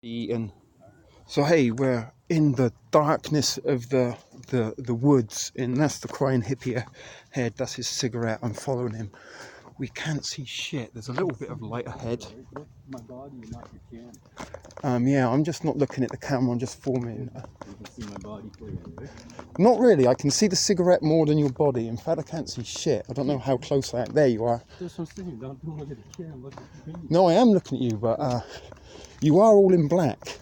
eaten. So hey, we're in the darkness of the woods, and that's the crying hippie ahead. That's his cigarette. I'm following him. We can't see shit. There's a little bit of light ahead. My body, not your camera. Yeah, I'm just not looking at the camera. I'm just forming. You can see my body clearly, right? Not really. I can see the cigarette more than your body. In fact, I can't see shit. I don't know how close I am. There you are. That's what I'm saying. Don't look at the camera. Look at me. No, I am looking at you, but you are all in black.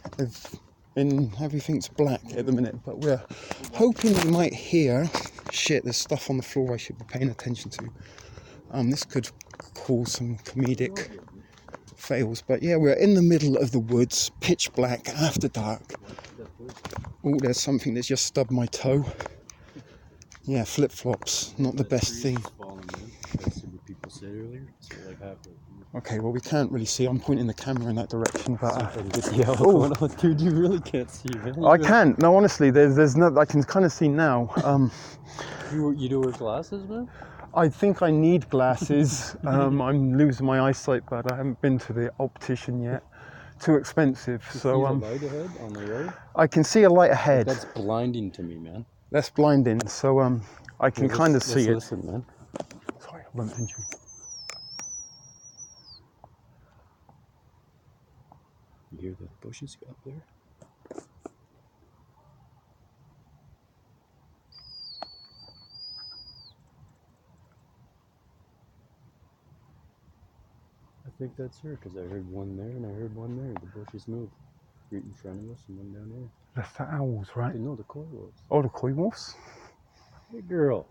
And everything's black at the minute, but we're hoping we might hear shit. There's stuff on the floor I should be paying attention to. This could cause some comedic fails, but yeah, we're in the middle of the woods, pitch black, after dark. Oh, there's something that's just stubbed my toe. Yeah, flip-flops, not the best thing. Okay, well, we can't really see. I'm pointing the camera in that direction, but oh, dude, you really can't see, man. I can't. No, honestly, there's no. I can kind of see now. You do wear glasses, man? I think I need glasses. I'm losing my eyesight, but I haven't been to the optician yet. Too expensive. So see the light ahead on the road? I can see a light ahead. That's blinding to me, man. That's blinding. So I can kind of see it. Listen, man. Sorry, I bumped into you. You hear the bushes up there? I think that's her, because I heard one there and I heard one there. The bushes moved. Right in front of us and one down there. That's the owls, right? No, the coy wolves. Oh, the coy wolves? Hey, girl.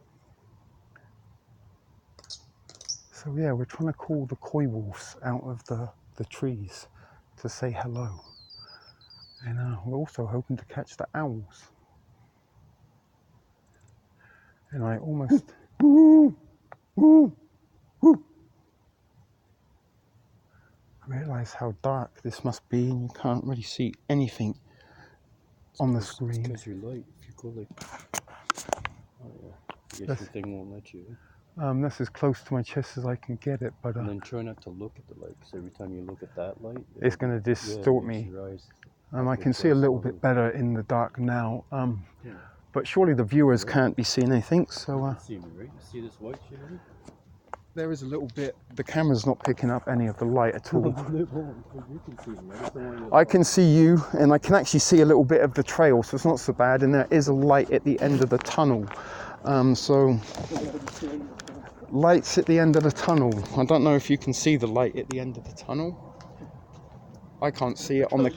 So yeah, we're trying to call the coy wolves out of the trees to say hello. And we're also hoping to catch the owls. And I almost... realize how dark this must be, and you can't really see anything on the screen. Because you're light. If you go like... Oh yeah. I guess your thing won't let you. That's as close to my chest as I can get it, but... and then try not to look at the light, because every time you look at that light... it's going to distort me. I can see a little bit better in the dark now. But surely the viewers can't be seeing anything, so... You see me, right? You see this white shit in it? There is a little bit... The camera's not picking up any of the light at all. I can see you, and I can actually see a little bit of the trail, so it's not so bad, and there is a light at the end of the tunnel. So... lights at the end of the tunnel. I don't know if you can see the light at the end of the tunnel. I can't see it on the...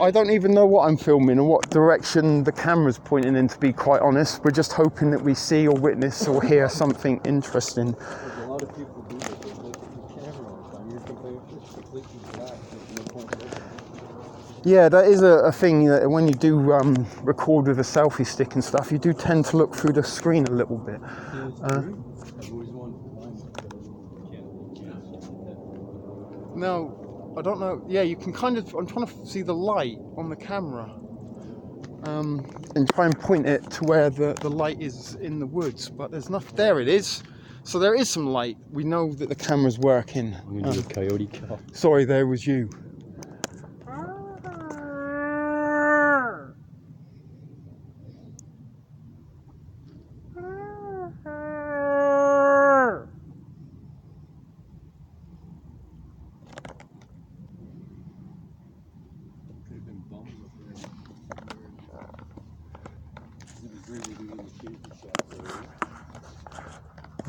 I don't even know what I'm filming and what direction the camera's pointing in, to be quite honest. We're just hoping that we see or witness or hear something interesting. A lot of people do that. They look at the camera all the time. You're completely black. There's no point in. Yeah, that is a thing that when you do record with a selfie stick and stuff, you do tend to look through the screen a little bit. No. I don't know. Yeah, you can kind of... I'm trying to see the light on the camera. And try and point it to where the light is in the woods. But there's nothing... There it is. So there is some light. We know that the camera's working. I'm going to do a coyote call. Sorry, there was you.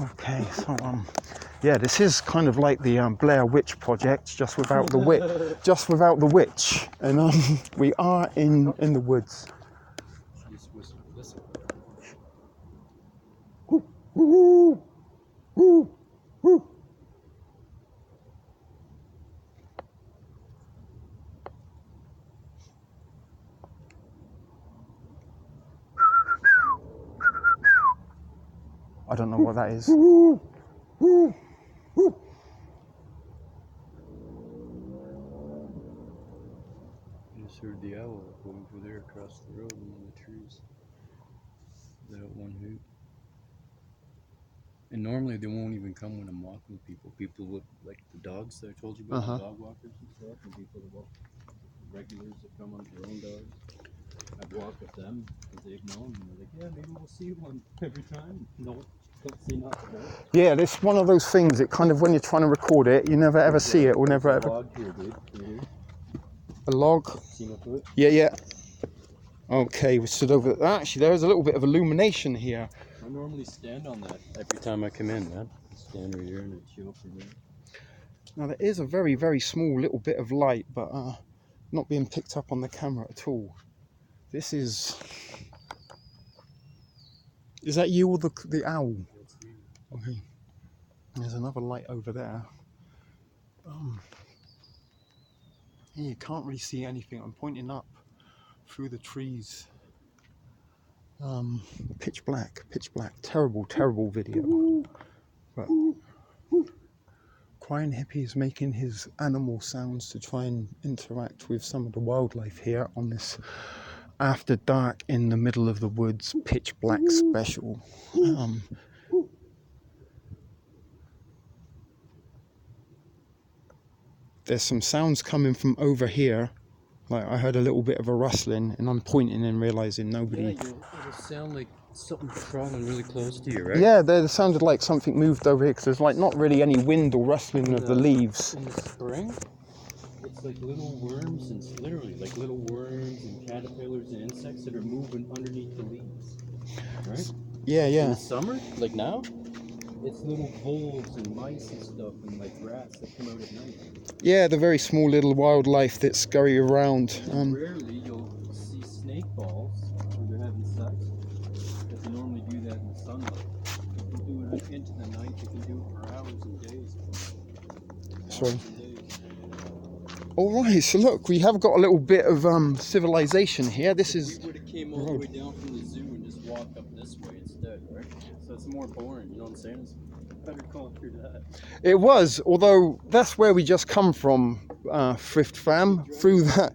Okay, so yeah, this is kind of like the Blair Witch Project, just without the witch, and we are in the woods. Listen. I don't know what that is. I just heard the owl going through there across the road and in the trees. That one hoot. And normally they won't even come when I'm walking with people. People with, like the dogs that I told you about, the dog walkers and stuff, and people that walk regulars that come on their own dogs. I've walked with them because they've known. And they're like, yeah, maybe we'll see one every time. No, don't see nothing. Yeah, it's one of those things. It kind of, when you're trying to record it, you never ever see it, or never ever. Log here, dude. Here. A log. See my foot? Yeah, yeah. Okay, we stood over. Actually, there's a little bit of illumination here. I normally stand on that every time I come in, man. Stand right here and chill for me. Now there is a very, very small little bit of light, but not being picked up on the camera at all. This is that you or the owl? Okay. There's another light over there. Yeah, you can't really see anything. I'm pointing up through the trees. Pitch black. Terrible, terrible video. But Crying Hippy is making his animal sounds to try and interact with some of the wildlife here on this after dark in the middle of the woods pitch black special. There's some sounds coming from over here. Like I heard a little bit of a rustling, and I'm pointing and realizing nobody. Yeah, it'll sound like something crawling really close to you, right? Yeah, there sounded like something moved over here because there's like not really any wind or rustling of the leaves. In the spring, it's like little worms and literally like little worms and caterpillars and insects that are moving underneath the leaves, right? Yeah, yeah. In the summer, like now, it's little voles and mice and stuff and like rats that come out at night. Yeah, the very small little wildlife that scurry around. Rarely you'll see snake balls where they're having sex, because they normally do that in the sunlight. They can do it into the night, they can do it for hours and days. Sorry. Alright, so look, we have got a little bit of civilization here. This is... We would have came all the way down from the zoo and just walked up this way instead, right? So it's more boring, you know what I'm saying? It's better going through that. It was, although that's where we just come from, Thrift fam, through that.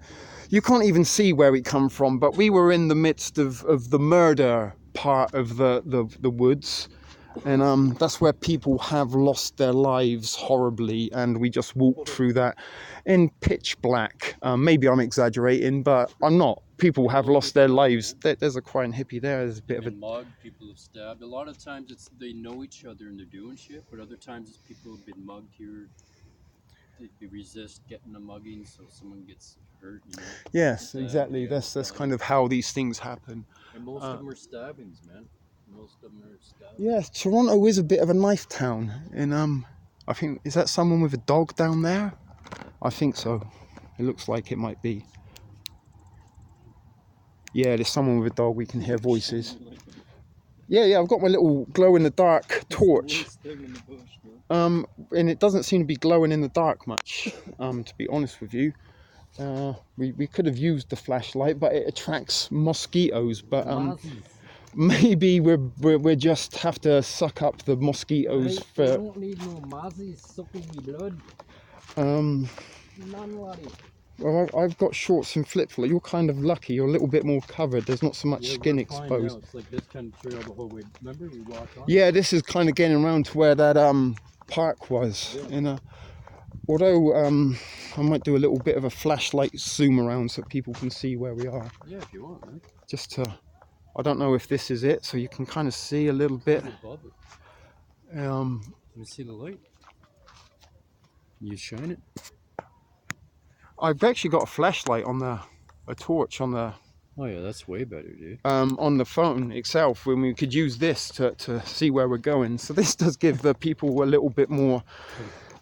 You can't even see where we come from, but we were in the midst of the murder part of the woods. And that's where people have lost their lives horribly, and we just walked through that in pitch black. Maybe I'm exaggerating, but I'm not. People have lost their lives. There's a Crying Hippy there. There's a bit of a mugged, people have stabbed. A lot of times it's they know each other and they're doing shit, but other times it's people have been mugged here. They resist getting a mugging, so someone gets hurt. You know? Yes, exactly. That's kind of how these things happen. And most of them are stabbings, man. Most of them are stabbings. Yeah, Toronto is a bit of a knife town. And I think, is that someone with a dog down there? I think so. It looks like it might be. Yeah, there's someone with a dog. We can hear voices. Yeah, I've got my little glow-in-the-dark torch. And it doesn't seem to be glowing in the dark much, to be honest with you. We could have used the flashlight, but it attracts mosquitoes. But maybe we just have to suck up the mosquitoes for. I don't need no mozzies sucking me blood. None, laddie. Well, I've got shorts and flip-flops. You're kind of lucky. You're a little bit more covered. There's not so much skin exposed. It's like this kind of trail the whole way. Remember we walked on? Yeah, this is kind of getting around to where that park was. Yeah. Although I might do a little bit of a flashlight zoom around so people can see where we are. Yeah, if you want, man. Just to, I don't know if this is it, so you can kind of see a little bit. Above it. Let me see the light. You shine it. I've actually got a flashlight on a torch on the. Oh yeah, that's way better, dude. On the phone itself, when we could use this to see where we're going. So this does give the people a little bit more.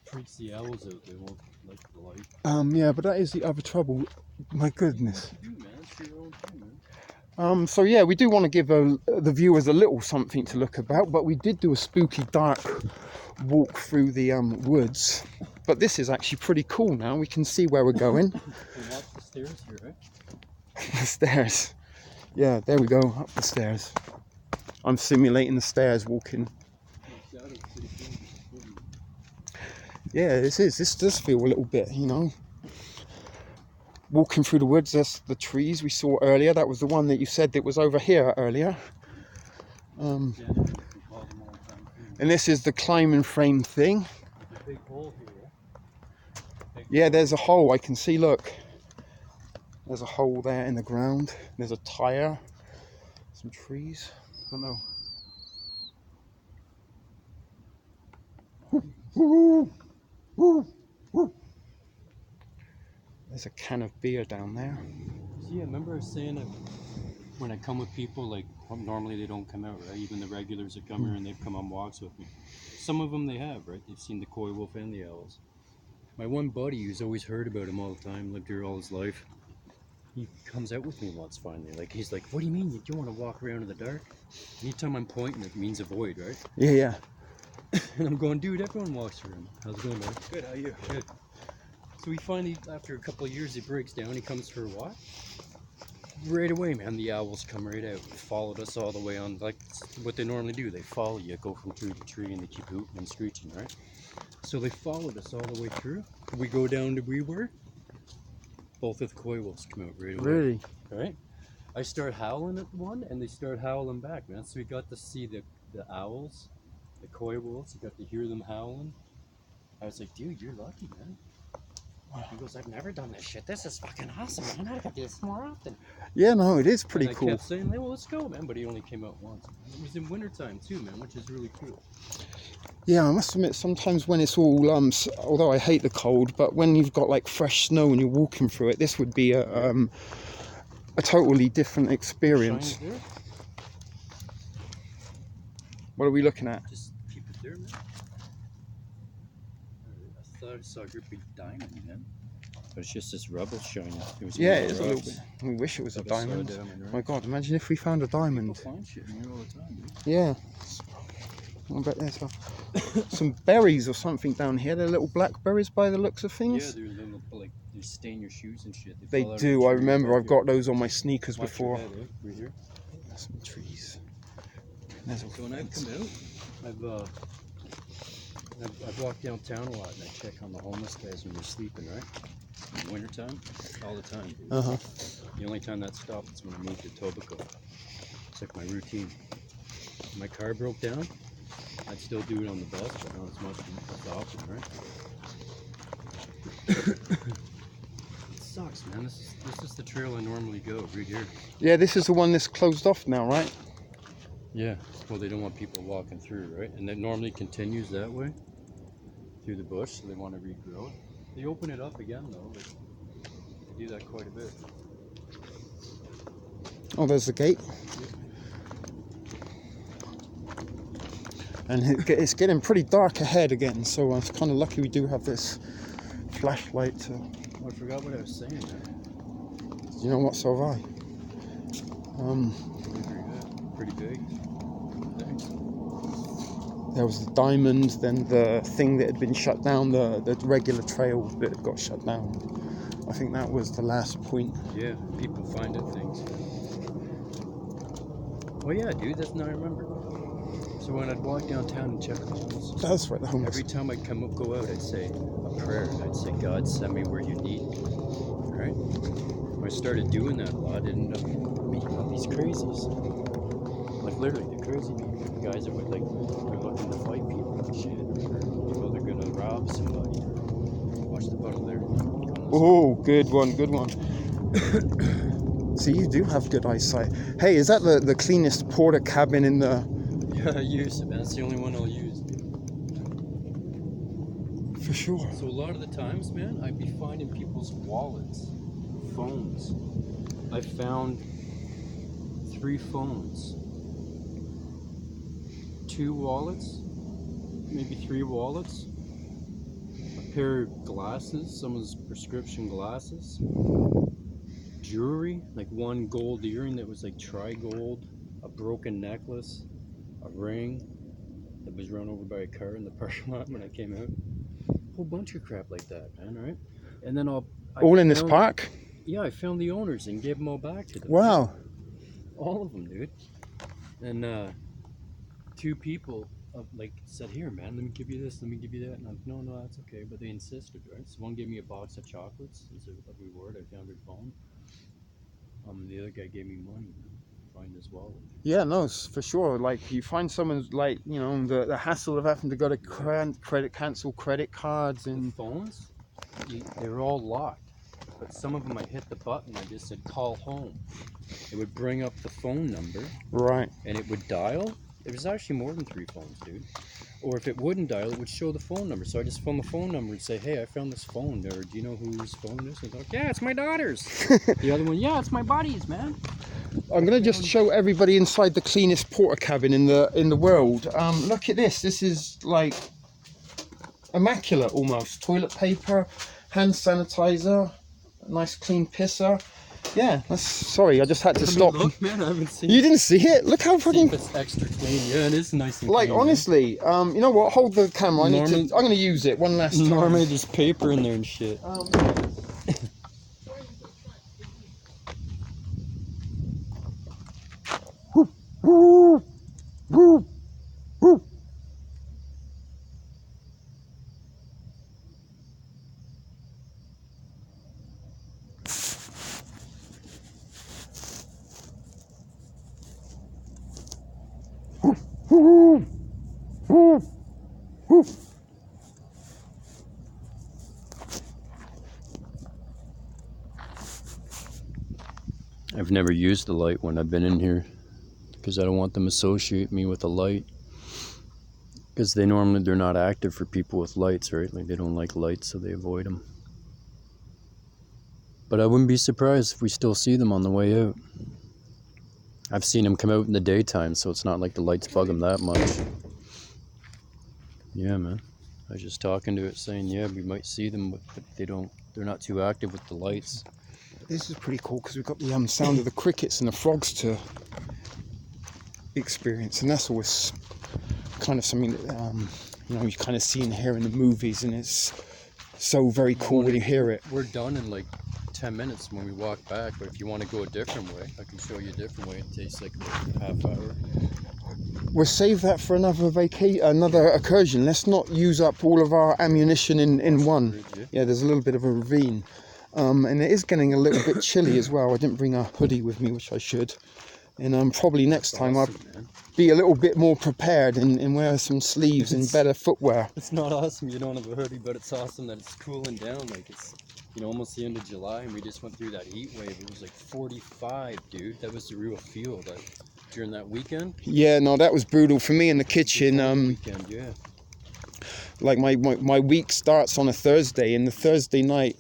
Freaks the owls out. They won't like the light. Yeah, but that is the other trouble. My goodness. You do, man. It's your own thing, man. So yeah, we do want to give the viewers a little something to look about, but we did do a spooky dark walk through the woods. But this is actually pretty cool now. We can see where we're going. You watch the stairs here, right? The stairs. Yeah, there we go, up the stairs. I'm simulating the stairs walking. Yeah, this does feel a little bit, you know. Walking through the woods, there's the trees we saw earlier. That was the one that you said that was over here earlier. And this is the climbing frame thing. Yeah, there's a hole I can see, look. There's a hole there in the ground. There's a tire. Some trees. I don't know. Woo, woo, woo. There's a can of beer down there. Yeah, remember I was saying that when I come with people, like normally they don't come out, right? Even the regulars that come here and they've come on walks with me. Some of them they have, right? They've seen the coy wolf and the owls. My one buddy who's always heard about him all the time, lived here all his life, he comes out with me once finally. Like, he's like, what do you mean you don't want to walk around in the dark? Anytime I'm pointing, it means avoid, right? Yeah, yeah. And I'm going, dude, everyone walks around. How's it going, man? Good, how are you? Good. So he finally, after a couple of years, he breaks down, he comes for a walk. Right away, man, the owls come right out. They followed us all the way on, like what they normally do. They follow you, go from tree to tree, and they keep hooting and screeching, right? So they followed us all the way through. We go down to we were. Both of the coy wolves come out right away. Really? Right? I start howling at one, and they start howling back, man. So we got to see the owls, the coy wolves. You got to hear them howling. I was like, dude, you're lucky, man. He goes, I've never done this shit. This is fucking awesome, man. I gotta do this more often. Yeah, no, it is pretty and I cool. kept saying, well, let's go, man. But he only came out once. It was in wintertime too, man, which is really cool. Yeah, I must admit, sometimes when it's all, although I hate the cold, but when you've got like fresh snow and you're walking through it, this would be a totally different experience. Shine it there. What are we looking at? Just keep it there, man. I thought I saw a great big diamond, man. But it's just this rubble shining. It was Yeah, it is a little bit. We wish it was a Like I saw a diamond. diamond, right? My God, imagine if we found a diamond. People find shit in here all the time, dude. Yeah. I bet there's some berries or something down here. They're little blackberries by the looks of Yeah, things. they're little, like, they stain your shoes and shit. They fall out of do. the I tree remember. above I've you. got those on my sneakers Watch before. your head, eh? Right here. There's some trees. There's a So when I come out, I've walked downtown a lot and I check on the homeless guys when they're sleeping, right? In the wintertime, all the time. Dude. Uh-huh. The only time that stopped is when I moved to Tobico. It's like my routine. If my car broke down, I'd still do it on the bus, but not as much as often, right? It sucks, man. This is the trail I normally go, right here. Yeah, this is the one that's closed off now, right? Yeah. Well, they don't want people walking through, right? And it normally continues that way through the bush, so they want to regrow it. They open it up again, though. But they do that quite a bit. Oh, there's the gate. And it's getting pretty dark ahead again, so it's kind of lucky we do have this flashlight to... Oh, I forgot what I was saying, man. You know what, so have I. Pretty big. Thanks. There was the diamond, then the thing that had been shut down, the regular trail that had got shut down. I think that was the last point. Yeah, people find it things. Oh yeah, dude, that's now I remember. So when I'd walk downtown and check on the homeless, That's right, the homeless. every time I'd go out, I'd say a prayer. And I'd say, God, send me where you need me. Right? When I started doing that a lot, I ended up meeting all these crazies. Like literally, the crazy people. The guys that would like, they're looking to fight people and shit. Or they're gonna rob somebody. Watch the puddle there. Oh, good one, good one. So you do have good eyesight. Hey, is that the cleanest porter cabin in the... Yeah, I use it, man. That's the only one I'll use. For sure. So a lot of the times, man, I'd be finding people's wallets, phones. I found 3 phones, 2 wallets, maybe 3 wallets, a pair of glasses, someone's prescription glasses, jewelry, like 1 gold earring that was like tri-gold, a broken necklace, a ring that was run over by a car in the parking lot when I came out. A whole bunch of crap like that, man, right? And then All in this park? Yeah, I found the owners and gave them all back to them. Wow. All of them, dude. And 2 people like said, here, man, let me give you this, let me give you that. And I'm like, no, that's okay. But they insisted, right? So one gave me a box of chocolates as a reward. I found her phone. The other guy gave me money to find his wallet. Yeah, no, for sure. Like, you find someone's, like, you know, the hassle of having to go to cancel credit cards The and... phones, they were all locked. but some of them I hit the button, I just said call home. It would bring up the phone number. Right. And it would dial. It was actually more than 3 phones, dude. Or if it wouldn't dial, it would show the phone number. So I just phone the phone number and say, hey, I found this phone. Or do you know whose phone it is? And they're like, yeah, it's my daughter's. The other one, yeah, it's my buddy's, man. I'm gonna just show everybody inside the cleanest porta cabin in the world. Look at this. This is like immaculate almost. Toilet paper, hand sanitizer, nice clean pisser. Yeah, that's sorry. I just had to stop. Look, man, I haven't seen. You didn't see it? Look how fucking. See if it's extra clean. Yeah, it is nice and like clean. honestly, you know what? Hold the camera. I'm gonna use it one last time. Normally there's paper in there and shit. Woo, woo, woo. Woo, woo, woo. I've never used the light when I've been in here because I don't want them to associate me with a light, because they're not active for people with lights, right? Like they don't like lights, so they avoid them. But I wouldn't be surprised if we still see them on the way out. I've seen them come out in the daytime, so it's not like the lights bug them that much. Yeah, man. I was just talking to it saying, yeah, we might see them, but they're not too active with the lights. This is pretty cool because we've got the sound of the crickets and the frogs to experience, and that's always kind of something that you know, you kind of see and hear in the movies, and it's so very cool when you hear it. We're done in like 10 minutes when we walk back, but if you want to go a different way, I can show you a different way. It takes like a half hour. We'll save that for another excursion. Let's not use up all of our ammunition in one. Yeah, there's a little bit of a ravine, and it is getting a little bit chilly as well. I didn't bring a hoodie with me, which I should. And probably next time I'll be a little bit more prepared and wear some sleeves and better footwear. It's not awesome you don't have a hoodie, but it's awesome that it's cooling down. Like it's, you know, almost the end of July, and we just went through that heat wave. It was like 45, dude. That was the real feel during that weekend. Yeah, no, that was brutal for me in the kitchen. Weekend, yeah. Like my week starts on a Thursday, and the Thursday night,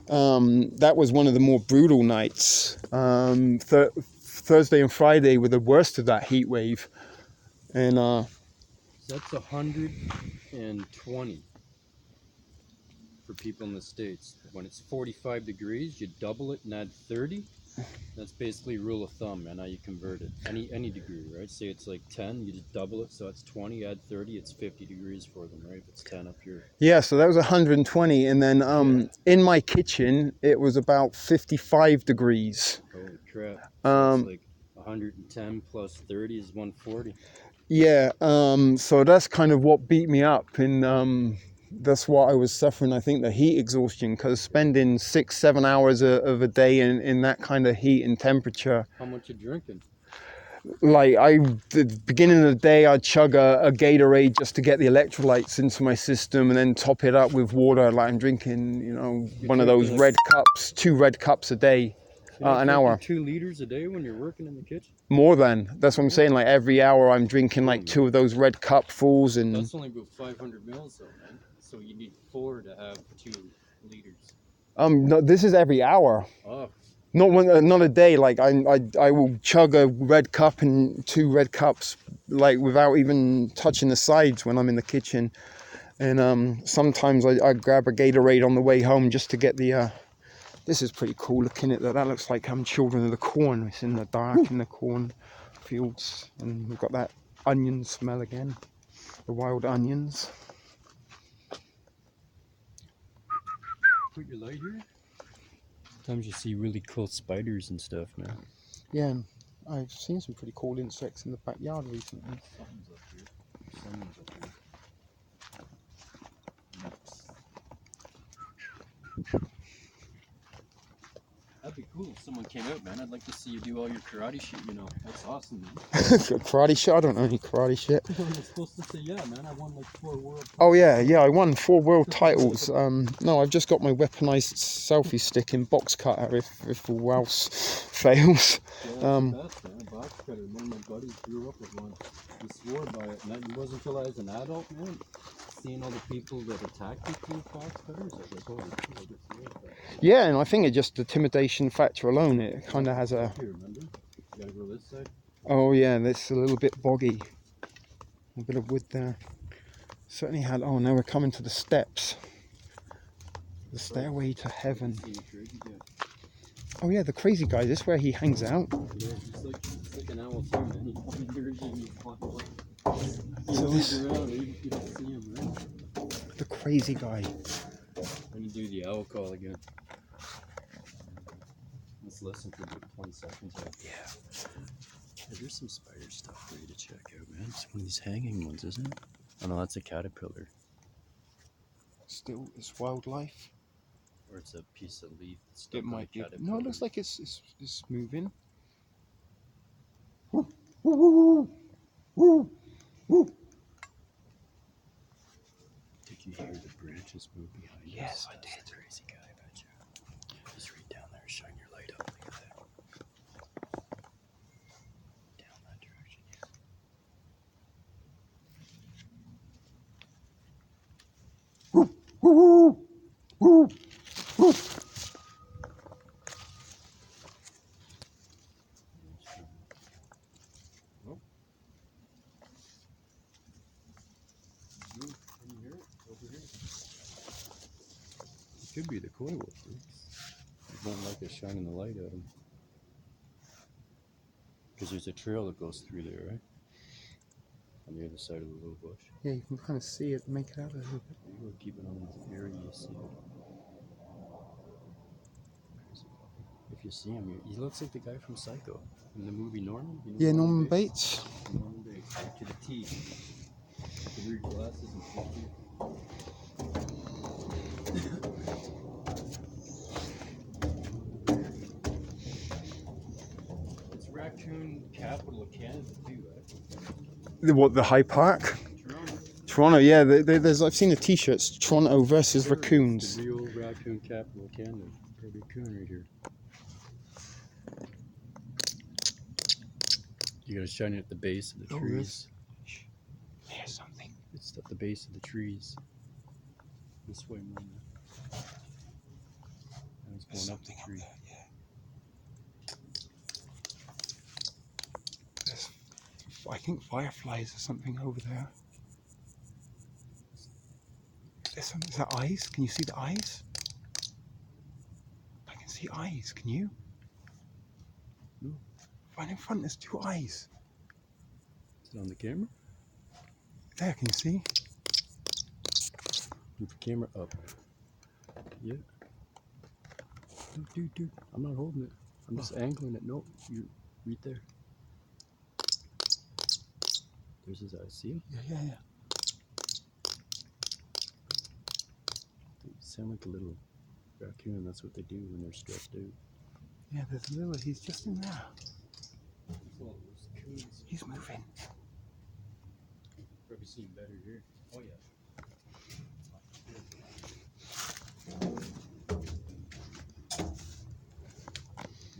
that was one of the more brutal nights. Thursday and Friday were the worst of that heat wave, and that's 120 for people in the States. When it's 45 degrees, you double it and add 30. That's basically rule of thumb, man. How you convert it. Any degree, right? Say it's like 10, you just double it, so it's 20. Add 30, it's 50 degrees for them, right? If it's 10 up here. Yeah, so that was 120, and then in my kitchen it was about 55 degrees. Holy crap! So it's like 110 plus 30 is 140. Yeah, so that's kind of what beat me up, and that's what I was suffering. I think the heat exhaustion, because spending 6-7 hours of a day in that kind of heat and temperature. How much you drinking? Like the beginning of the day, I'd chug a Gatorade just to get the electrolytes into my system, and then top it up with water. Like I'm drinking, you know, one of those red cups, 2 red cups a day, an hour. 2 liters a day when you're working in the kitchen? More than. That's what I'm saying. Like every hour, I'm drinking like 2 of those red cupfuls, and that's only about 500 mils, though, man. So you need 4 to have 2 liters. No, this is every hour. Oh. Not a day. Like I will chug a red cup and 2 red cups, like without even touching the sides when I'm in the kitchen. And sometimes I grab a Gatorade on the way home just to get the. This is pretty cool looking at that. That looks like Children of the Corn. It's in the dark in the corn fields, and we've got that onion smell again, the wild onions. Put your light here. Sometimes you see really cool spiders and stuff, man. Yeah, and I've seen some pretty cool insects in the backyard recently. Something's up here. Something's up here. That'd be cool if someone came out, man. I'd like to see you do all your karate shit, you know. That's awesome, man. Karate shit? I don't know any karate shit. You're supposed to say, yeah, man, I won like 4 world. Oh yeah, I won 4 world titles. No, I've just got my weaponized selfie stick in box cutter if all else fails. Yeah, that's the best, man. A box cutter. One of my buddies grew up with one. He swore by it, and it wasn't until I was an adult, man, seeing all the people that attack people with box cutters, I was like, holy shit, I just swore by it. Yeah, and I think it just the intimidation factor alone, it kind of has a... Here, remember? You gotta go this side. Oh yeah, that's a little bit boggy. A bit of wood there. Certainly had... Oh, now we're coming to the steps. The stairway to heaven. Oh yeah, the crazy guy. This is where he hangs out. Yeah, he's like an owl too, man. He comes here and he So this... around, you don't see him, right? The crazy guy. Let me do the owl call again. Let's listen for about 20 seconds. Yeah. Hey, there's some spider stuff for you to check out, man. It's one of these hanging ones, isn't it? Oh no, that's a caterpillar. Still, it's wildlife. Or it's a piece of leaf. It might be. No, it looks like it's moving. Did you hear the branches move behind us? Yes, I did. That's a crazy guy, I bet you. Just reach down there, shine your light up like that. Down that direction, yes. Oh. Can you hear it? Over here. It could be the koi wolf, It won't like us shining the light at him. Because there's a trail that goes through there, right? On the other side of the little bush. Yeah, you can kind of see it, make it out a little bit. You go keep it on the area, you see it. If you see him, he looks like the guy from Psycho in the movie Norman. You know Yeah, Norman Bates. Norman Bates, right to the T. The weird glasses and shit. It's raccoon capital of Canada too, right? The High Park? Toronto. Toronto, yeah. There's I've seen the T-shirts. Toronto versus raccoons. The real raccoon capital of Canada. A raccoon right here. You gotta shine it at the base of the trees. There's something. It's at the base of the trees. This way, more. And it's going up the tree. There, yeah. There's, I think fireflies or something over there. Is that eyes? Can you see the eyes? I can see eyes. Can you? No. Right in front, there's 2 eyes. Is it on the camera? There, can you see? Move the camera up. Yeah. Dude. I'm not holding it. I'm just angling it. No, you're right there. There's his eyes. See him? Yeah. They sound like a little raccoon. That's what they do when they're stressed out. Yeah, there's a little, he's just in there. He's moving. Probably seen better here. Oh yeah.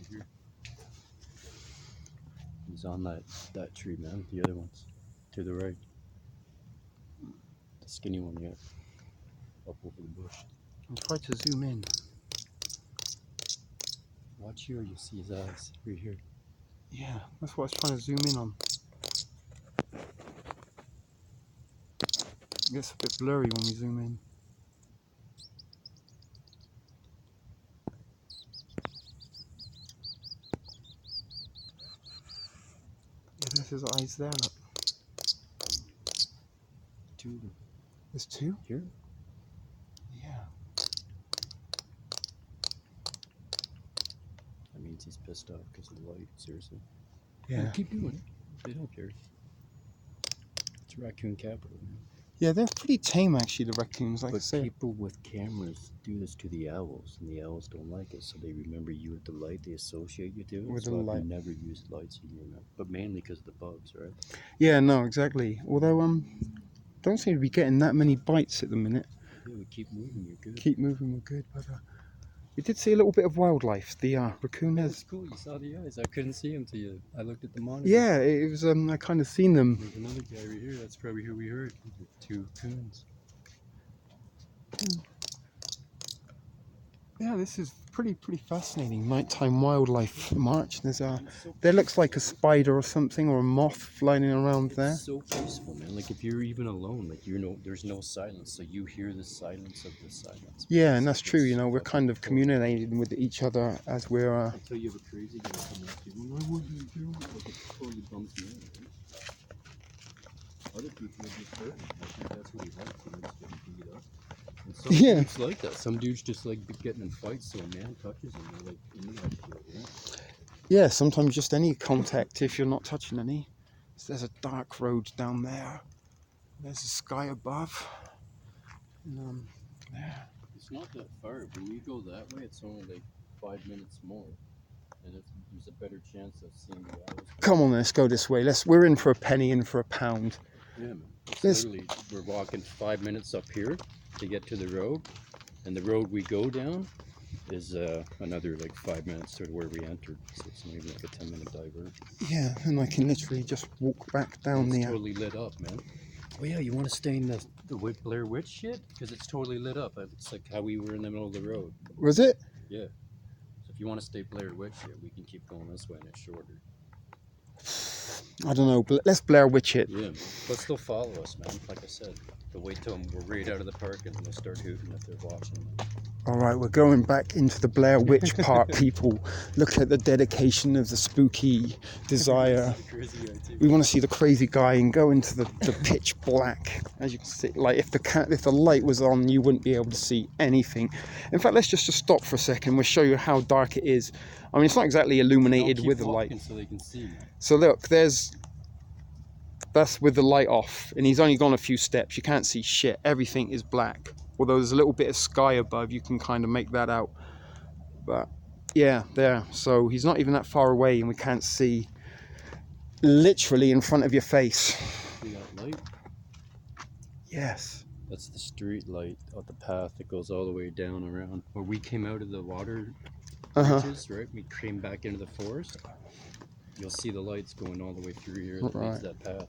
Here. He's on that tree, man. The other ones to the right. The skinny one, yeah. Up over the bush. I'll try to zoom in. Watch here, you see his eyes right here. Yeah, that's what I was trying to zoom in on. It gets a bit blurry when we zoom in. Yeah, there's his eyes there, look. 2 of them. There's 2? Here? Yeah. That means he's pissed off because of the light, seriously. Yeah. Keep doing it. They don't care. It's raccoon capital, man. Yeah, they're pretty tame actually, the raccoons, like I But say. people with cameras do this to the owls, and the owls don't like it, so they remember you at the light. They associate you to it. With the So light. I've never used lights in here, man. But mainly because of the bugs, right? Yeah, no, exactly. Although don't seem to be getting that many bites at the minute. Yeah, we keep moving. You're good. Keep moving, we're good. But we did see a little bit of wildlife. The raccoon Yeah, has. it's cool. You saw the eyes. I couldn't see him till I looked at the monitor. Yeah, it was. I kind of seen them. There's another guy right here. That's probably who we heard. The two coons. Yeah, this is pretty fascinating. Nighttime wildlife march. There's there looks like a spider or something or a moth flying around there. It's so peaceful, man. Like if you're even alone, like there's no silence, so you hear the silence of the silence. Yeah, and that's true. You know, we're kind of communicating with each other as we're. Until you have a crazy guy come up to you. Why wouldn't you do it? Like it totally bumps me out. Right? Other people are just hurting. I think that's what he likes. He likes getting beat up. And some dudes like that. Some dudes just like getting in fights, so a man touches them, they're like into that shit, yeah? Yeah, sometimes just any contact if you're not touching any. So there's a dark road down there. There's the sky above. And, there. It's not that far. When we go that way, it's only like 5 minutes more. And there's a better chance of seeing the owls. Come on, let's go this way. We're in for a penny, in for a pound. Yeah, man. Literally, we're walking 5 minutes up here to get to the road. And the road we go down is another like 5 minutes to where we entered. So it's not even like a 10-minute divert. Yeah, and I can literally just walk back down It's the. totally lit up, man. Oh yeah, you want to stay in the Blair Witch shit? Because it's totally lit up. It's like how we were in the middle of the road. Was it? Yeah. So if you want to stay Blair Witch shit, we can keep going this way and it's shorter. I don't know, but let's Blair Witch it. Yeah, man. But still follow us, man. Like I said, they'll wait till we're right out of the park and they'll start hooting if they're watching. All right, we're going back into the Blair Witch part, people. Look at the dedication of the spooky desire. We want to see the crazy guy and go into the pitch black. As you can see, like if the light was on, you wouldn't be able to see anything. In fact, let's just stop for a second. We'll show you how dark it is. I mean, it's not exactly illuminated with the light. So they can see. So look, that's with the light off, and he's only gone a few steps. You can't see shit. Everything is black. Although there's a little bit of sky above, you can kind of make that out. But yeah, there. So he's not even that far away, and we can't see literally in front of your face. See that light? Yes. That's the street light of the path that goes all the way down around where we came out of the water bridges, right? We came back into the forest. You'll see the lights going all the way through here that leads that path.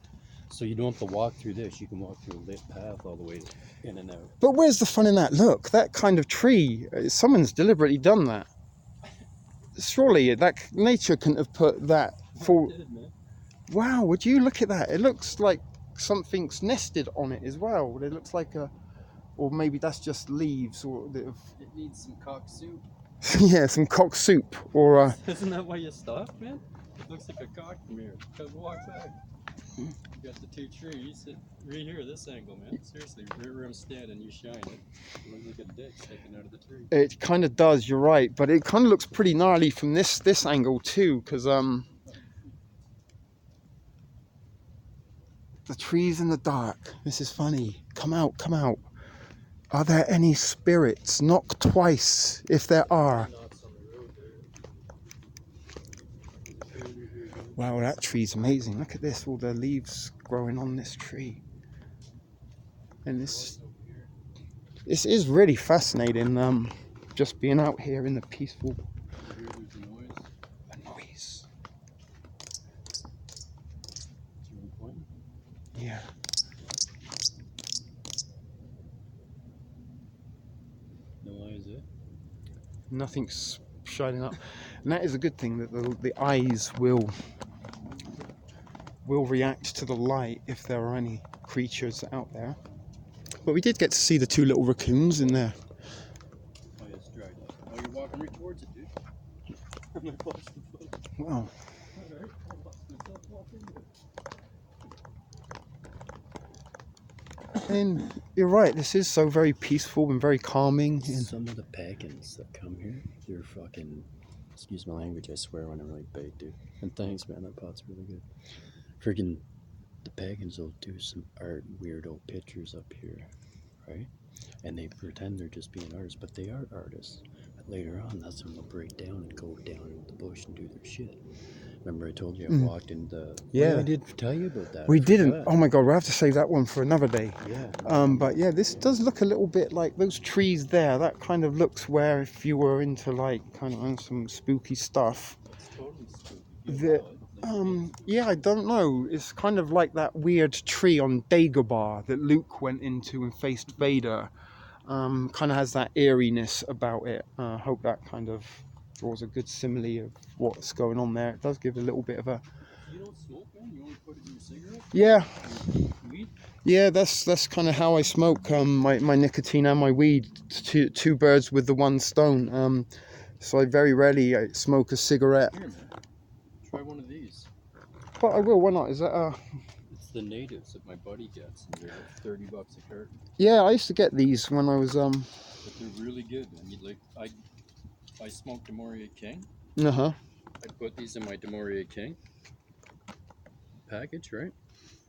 So you don't have to walk through this. You can walk through a lit path all the way in and out. But where's the fun in that? Look, that kind of tree, someone's deliberately done that. Surely that nature couldn't have put that for... Wow, would you look at that? It looks like something's nested on it as well. It looks like a... Or maybe that's just leaves or... It needs some cock soup. Yeah, some cock soup or... Isn't that why you stopped, man? It looks like a cock from here. Come walk back. You got the two trees. Sit right here, this angle, man. Seriously, right where I'm standing, you shine it. It looks like a dick sticking out of the tree. It kind of does, you're right. But it kind of looks pretty gnarly from this angle too, because the trees in the dark. This is funny. Come out, come out. Are there any spirits? Knock twice if there are. Wow, that tree's amazing. Look at this, all the leaves growing on this tree. And this is really fascinating, just being out here in the peaceful noise. Yeah. No eyes, eh? Nothing's shining up. And that is a good thing, that the eyes will react to the light if there are any creatures out there. But we did get to see the two little raccoons in there. Oh, yeah, it's dried up. Oh, you're walking right towards it, dude. I'm not watching the foot. Wow. Alright, I'll watch myself walk into it. And you're right, this is so very peaceful and very calming. And some of the pagans that come here, they're fucking... Excuse my language, I swear when I'm really baked, dude. And thanks, man, that pot's really good. Freaking The pagans will do some art weirdo pictures up here, right? And they pretend they're just being artists, but they are artists. But later on, that's when they'll break down and go down into the bush and do their shit. Remember I told you I walked in the... Yeah. Oh, I did tell you about that. We didn't. Oh my god, we'll have to save that one for another day. Yeah. But yeah, this does look a little bit like those trees there. That kind of looks where if you were into like kind of some spooky stuff. It's totally spooky. Yeah, I don't know. It's kind of like that weird tree on Dagobah that Luke went into and faced Vader. Kind of has that eeriness about it. I hope that kind of draws a good simile of what's going on there. It does give a little bit of a... You don't smoke, man? You only put it in your cigarette? Yeah. Weed? Yeah, that's kind of how I smoke. My nicotine and my weed, two birds with the one stone. So I very rarely smoke a cigarette. Here, man. Try one of these. But I will. Why not? Is that It's the natives that my buddy gets, and they're like $30 a carton. Yeah, I used to get these when I was But they're really good. I mean, like I smoked Demoria King. Uh-huh. I put these in my Demoria King package, right?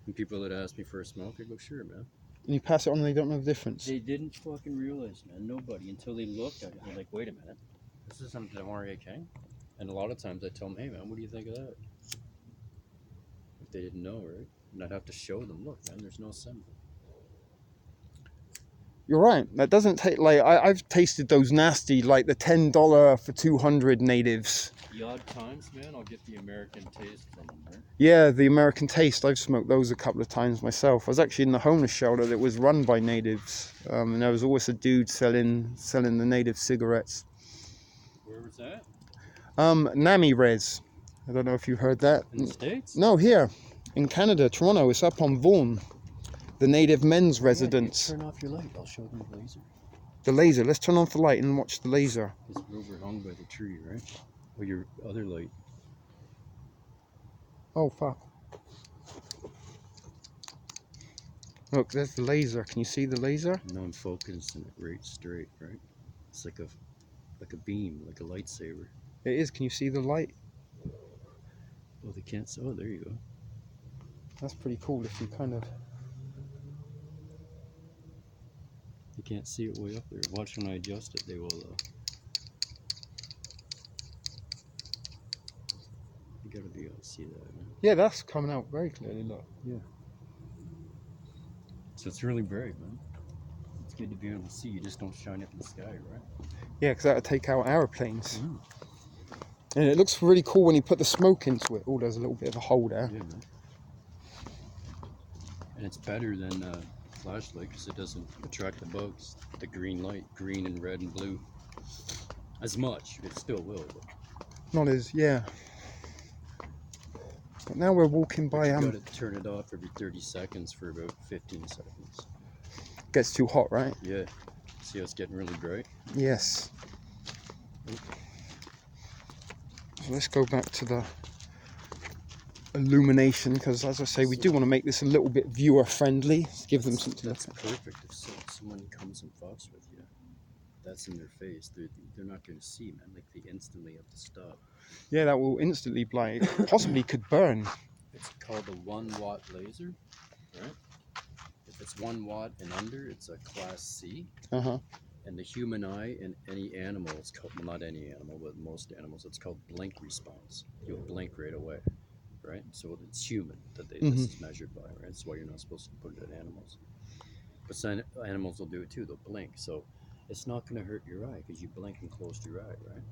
And people that ask me for a smoke, I go, sure, man. And you pass it on and they don't know the difference. They didn't fucking realize, man. Nobody, until they looked at it. They're like, wait a minute. This is some Demoria King? And a lot of times I tell them, hey, man, what do you think of that? If they didn't know, right? And I'd have to show them, look, man, there's no symbol. You're right. That doesn't take like I've tasted those nasty like the $10 for 200 natives. The odd times, man, I'll get the American taste from them, right? Yeah, the American taste. I've smoked those a couple of times myself. I was actually in the homeless shelter that was run by natives, and there was always a dude selling the native cigarettes. Where was that? Nami Res. I don't know if you heard that. In the States? No, here in Canada, Toronto. It's up on Vaughan. The native men's residence. Turn off your light. I'll show them the laser. The laser. Let's turn off the light and watch the laser. It's overhung by the tree, right? Or your other light. Oh, fuck. Look, there's the laser. Can you see the laser? No, I'm focusing it right straight, right? It's like a beam, like a lightsaber. It is. Can you see the light? Oh, they can't. Oh, there you go. That's pretty cool if you kind of... You can't see it way up there. Watch when I adjust it, they will, you gotta be able to see that, man. Yeah, that's coming out very clearly, look. Yeah. So it's really bright, man. It's good to be able to see. You just don't shine it in the sky, right? Yeah, because that would take out aeroplanes. And it looks really cool when you put the smoke into it. Oh, there's a little bit of a hole there. Yeah, man. And it's better than flashlight because it doesn't attract the bugs. The green light, green and red and blue. As much. It still will, but... Not as, yeah. But now we're walking by... You gotta turn it off every 30 seconds for about 15 seconds. Gets too hot, right? Yeah. See how it's getting really bright? Yes. So let's go back to the illumination, because as I say, we do want to make this a little bit viewer friendly. Give them something to look That's at. perfect. If someone comes and fucks with you, that's in their face. They're not going to see, man. Like, they instantly have to stop. Yeah, that will instantly blind. Possibly could burn. It's called a 1 watt laser, right? If it's 1 watt and under, it's a class C. Uh-huh. And the human eye in any animal, it's called, well, not any animal, but most animals, it's called blink response. You'll blink right away, right? So it's human that this is measured by, right? That's why you're not supposed to put it in animals. But some animals will do it too, they'll blink. So it's not going to hurt your eye because you blink and closed your eye, right?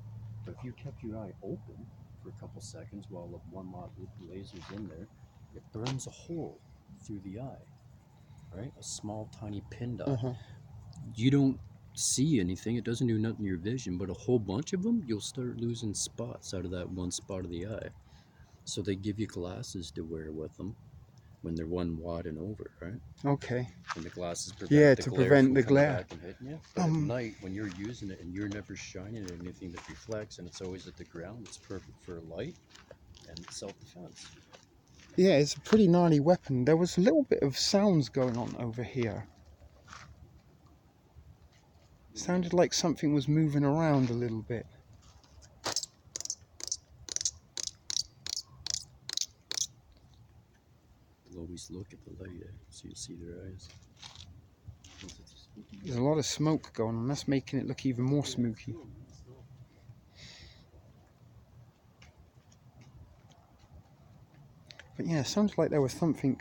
But if you kept your eye open for a couple seconds while the 1 watt laser's in there, it burns a hole through the eye, right? A small, tiny pin dot. You don't see anything, it doesn't do nothing to your vision, but a whole bunch of them, you'll start losing spots out of that one spot of the eye. So they give you glasses to wear with them when they're 1 watt and over, right? Okay. And the glasses prevent to prevent the glare. back and hitting you. But at night, when you're using it and you're never shining at anything that reflects and it's always at the ground, it's perfect for light and self-defense. Yeah, it's a pretty gnarly weapon. There was a little bit of sounds going on over here. Sounded like something was moving around a little bit. always look at the light, so you see their eyes. There's a lot of smoke going on. That's making it look even more smoky. But yeah, it sounds like there was something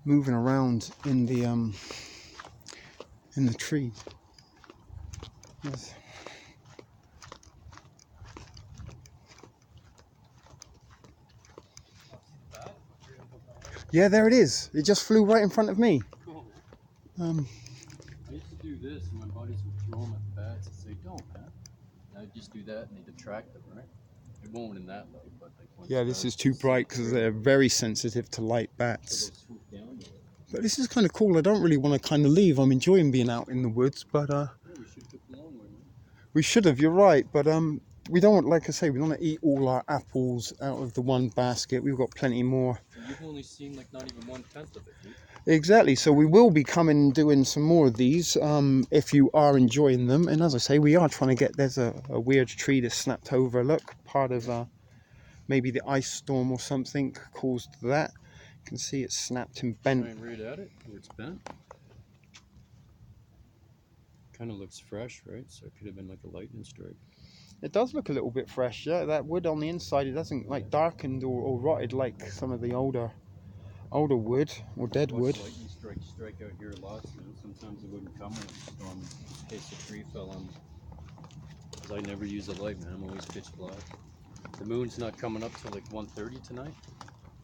moving around in the tree. Yes. Yeah, there it is. It just flew right in front of me. Cool. I used to do this, and my buddies would throw them at the bats and say, "Don't, man." And I'd just do that, and they'd attract them, right? It won't in that light, but like. Yeah, this is too bright because they're very sensitive to light bats. But this is kind of cool. I don't really want to kind of leave. I'm enjoying being out in the woods, but yeah, we should have took the long way, man. We should have. You're right, but we don't want, like I say, we don't want to eat all our apples out of the one basket. We've got plenty more. And you've only seen like not even 1/10 of it, dude. Exactly. So we will be coming and doing some more of these if you are enjoying them. And as I say, we are trying to get. There's a weird tree that's snapped over. Look, part of maybe the ice storm or something caused that. You can see it's snapped and bent. Try and read at it where it's bent. Kind of looks fresh, right? So it could have been like a lightning strike. It does look a little bit fresh, yeah. That wood on the inside, it doesn't like darkened or rotted like some of the older wood or dead wood. Lightning strike out here lots, man. Sometimes it wouldn't come when it's storm in case a tree fell on me. Because I never use a light, man. I'm always pitch black. The moon's not coming up till like 1:30 tonight.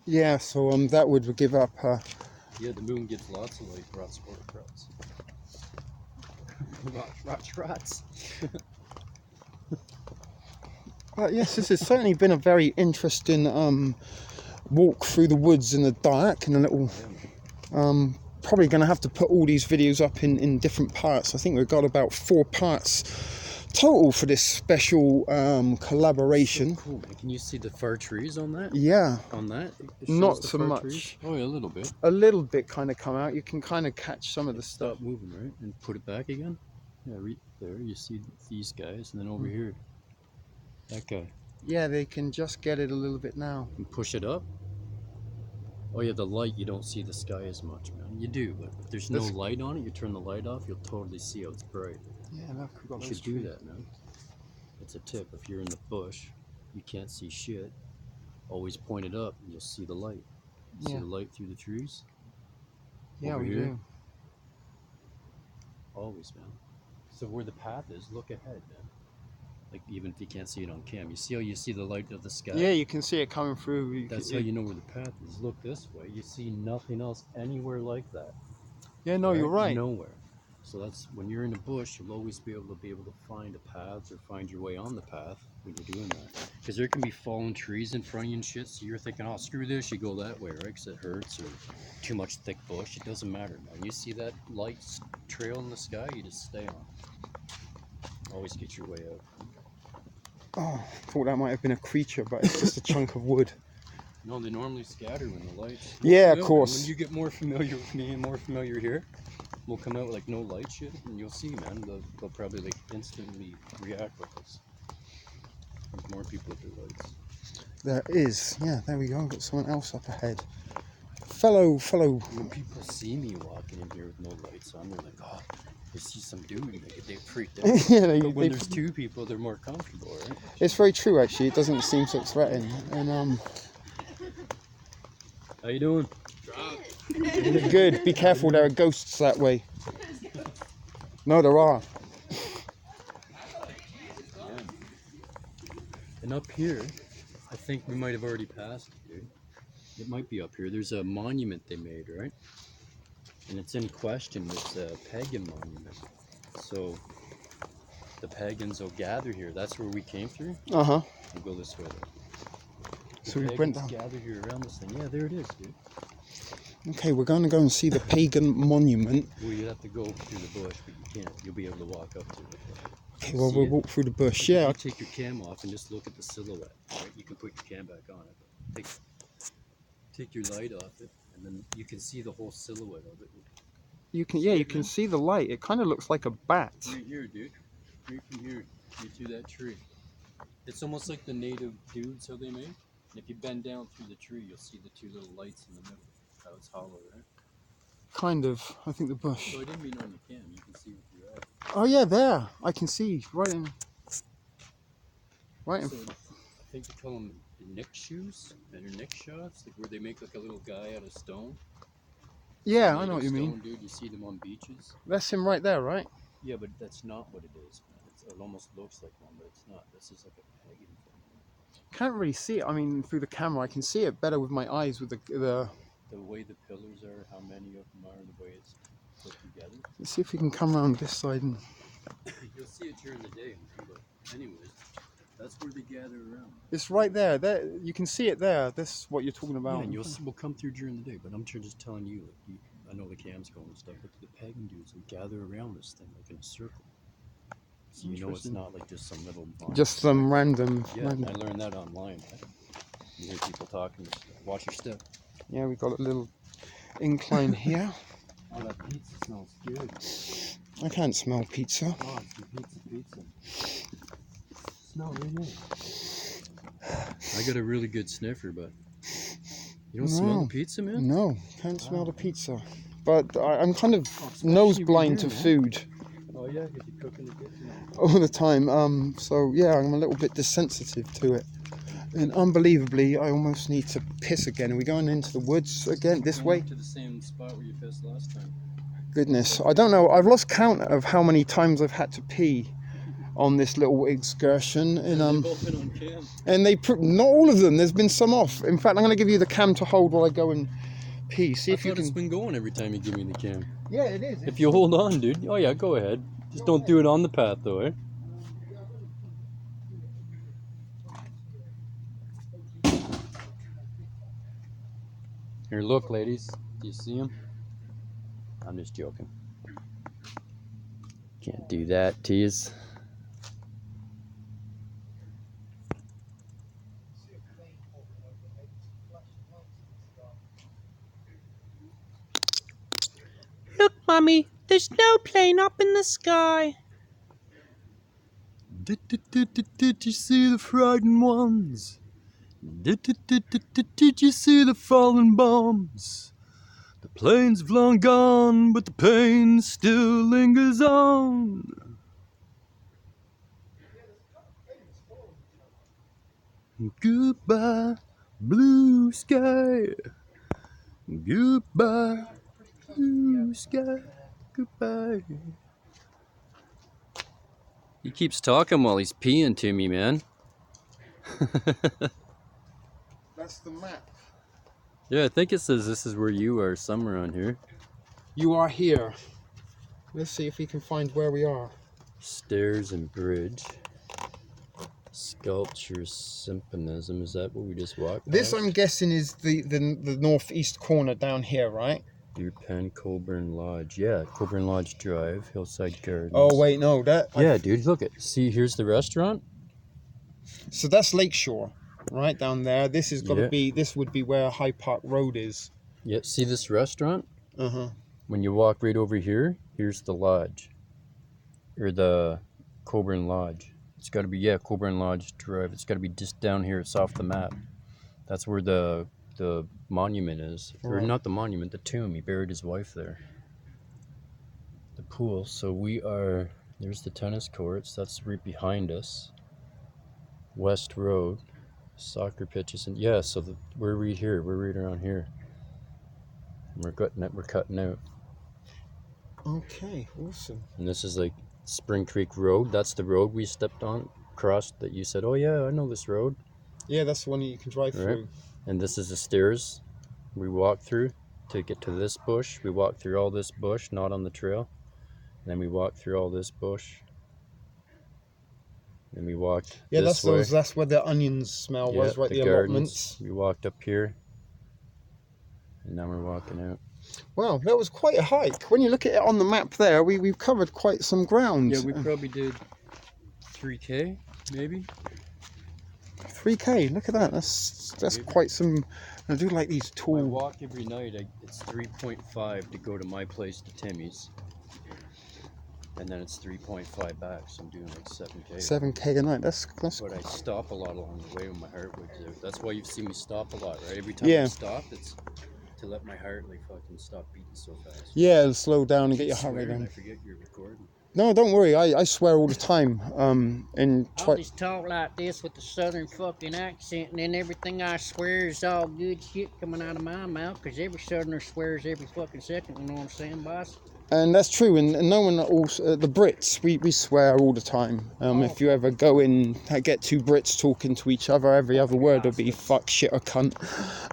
Yeah, so that would give up. Yeah, the moon gets lots of light. Rots. Rots. But yes, this has certainly been a very interesting walk through the woods in the dark and a little. Probably going to have to put all these videos up in different parts. I think we've got about 4 parts total for this special collaboration. So cool, man. Can you see the fir trees on that? Yeah. On that? Not so much. Trees? Oh, yeah, a little bit. A little bit kind of come out. You can kind of catch some of the stuff. Stop moving, right? And put it back again. Yeah, right there. You see these guys, and then over here, that guy. Yeah, they can just get it a little bit now. And push it up. Oh yeah, the light, you don't see the sky as much, man. You do, but if there's no light on it, you turn the light off, you'll totally see how it's bright. Yeah, look, we've got You should do that, man. It's a tip. If you're in the bush, you can't see shit, always point it up and you'll see the light. See the light through the trees? Yeah, over we here? do. Always, man. So where the path is, look ahead, man. Like, even if you can't see it on cam, you see how you see the light of the sky? Yeah, you can see it coming through. That's how you know where the path is. Look this way. You see nothing else anywhere like that. Yeah, no, you're right. Nowhere. So that's when you're in the bush, you'll always be able to find a path or find your way on the path when you're doing that. Because there can be fallen trees in front of you and shit, so you're thinking, oh, screw this, you go that way, right? Because it hurts, or too much thick bush. It doesn't matter, man. You see that light trail in the sky, you just stay on. Always get your way out. Oh, I thought that might have been a creature, but it's just a chunk of wood. No, they normally scatter when the lights. Yeah, of course. When you get more familiar with me and more familiar here, we'll come out with like no light shit, and you'll see, man. They'll probably like instantly react with us. There's more people with their lights. There is. Yeah, there we go. Got someone else up ahead. Fellow. When people see me walking in here with no lights on, they're like, oh, they see some dude, they freaked out. Yeah, but when there's 2 people, they're more comfortable, right? It's very true, actually. It doesn't seem so threatening. And how you doing? Good. Be careful. There are ghosts that way. No, there are. Yeah. And up here, I think we might have already passed it, dude. It might be up here. There's a monument they made, right? And it's in question. It's a pagan monument. So the pagans will gather here. That's where we came through. Uh-huh. We'll go this way. So we went down. Gather here around this thing. Yeah, there it is, dude. Okay, we're going to go and see the pagan monument. Well, you'd have to go through the bush, but you can't. You'll be able to walk up to it. Okay, well, we'll walk through the bush. Yeah. You take your cam off and just look at the silhouette. Right? You can put your cam back on it. Take your light off it, and then you can see the whole silhouette of it. You can, yeah, you can see the light. It kind of looks like a bat. Right here, dude. Right from here, you to that tree. It's almost like the native dudes how they make. And if you bend down through the tree, you'll see the two little lights in the middle. How it's hollow, right? Kind of. I think the bush. So I didn't mean on the cam. You can see with your eye. Oh yeah, there. I can see right in. Right in. So I think they call them nick shoes and your nick shots, like where they make like a little guy out of stone. Yeah, Made I know of what you mean. stone, dude. You see them on beaches. That's him right there, right? Yeah, but that's not what it is, man. It almost looks like one, but it's not. This is like a pagan thing. Can't really see it. I mean, through the camera, I can see it better with my eyes. With the. The way the pillars are, how many of them are, the way it's put together. Let's see if we can come around this side and. You'll see it during the day. But anyways, that's where they gather around. It's right there. There, you can see it there. That's what you're talking about. Yeah, and we'll come through during the day. But I'm just telling you, like, I know the cam's going and stuff, but the pagan dudes will gather around this thing like in a circle. So you know it's not like just some little barn. Just some random. Yeah, I learned that online. You hear people talking. Watch your step. Yeah, we got a little incline here. Oh, that pizza smells good. I can't smell pizza. Oh, it's the pizza. Smell really nice. I got a really good sniffer, but you don't smell the pizza, man? No, can't smell the pizza. But I'm kind of nose blind to food. Oh yeah, because you're cooking the kitchen all the time. So yeah, I'm a little bit desensitive to it. And unbelievably, I almost need to piss again. Are we going into the woods again this way? To the same spot where you pissed last time. Goodness, I don't know. I've lost count of how many times I've had to pee on this little excursion. And They've both been on cam. and not all of them. There's been some off. In fact, I'm going to give you the cam to hold while I go and pee. See if you can. It's been going every time you give me the cam. Yeah, it is. If you hold on, dude. Oh yeah, go ahead. Just don't do it on the path, though, eh? Here, look, ladies. Do you see him? I'm just joking. Can't do that, tease. Look, Mummy, there's no plane up in the sky. Did you see the frightened ones? Did you see the fallen bombs? The planes have long gone, but the pain still lingers on. Goodbye, blue sky. Goodbye, blue sky. Goodbye. He keeps talking while he's peeing to me, man. That's the map. Yeah, I think it says this is where you are, somewhere on here. You are here. Let's see if we can find where we are. Stairs and bridge. Sculpture symbolism. Is that what we just walked This, past? I'm guessing, is the northeast corner down here, right? Deer Pen, Coburn Lodge. Yeah, Coburn Lodge Drive, Hillside Gardens. Oh wait, no, that. Yeah, dude, look at. See, here's the restaurant. So that's Lakeshore, right down there. This has got to be. This would be where High Park Road is. Yeah, see this restaurant? Uh huh. When you walk right over here, here's the lodge, or the Coburn Lodge. It's got to be Coburn Lodge Drive. It's got to be just down here. It's off the map. That's where the monument is, or Right. not the monument, the tomb. He buried his wife there. The pool. So we are. There's the tennis courts. That's right behind us. West Road, soccer pitches, and so we're right here. We're right around here. And we're cutting out. Okay, awesome. And this is like Spring Creek Road. That's the road we stepped on, crossed. That you said, oh yeah, I know this road. Yeah, that's the one that you can drive Right. through. And this is the stairs we walked through to get to this bush. We walked through all this bush, not on the trail. And then we walked through all this bush. And we walked this way. That's where the onions smell was, right? The allotments. We walked up here. And now we're walking out. Wow, that was quite a hike. When you look at it on the map there, we've covered quite some ground. Yeah, we probably did 3K, maybe. 3K, look at that. That's quite some. I do like these I tall. walk every night. It's 3.5 to go to my place to Timmy's. and then it's 3.5 back, so I'm doing like 7K. 7K a night. That's But I stop a lot along the way when my heart would do. That's why you've seen me stop a lot, right? Every time Yeah. I stop, it's to let my heart like fucking stop beating so fast. Yeah, slow down and I get keep your heart rate swearing, down. I forget you're recording. No, don't worry. I swear all the time. And I'll just talk like this with the southern fucking accent, and then everything I swear is all good shit coming out of my mouth, because every southerner swears every fucking second, you know what I'm saying, boss? And that's true, and no one also, the Brits, we swear all the time. If you ever go in, get two Brits talking to each other, every other word will be fuck, shit, or cunt.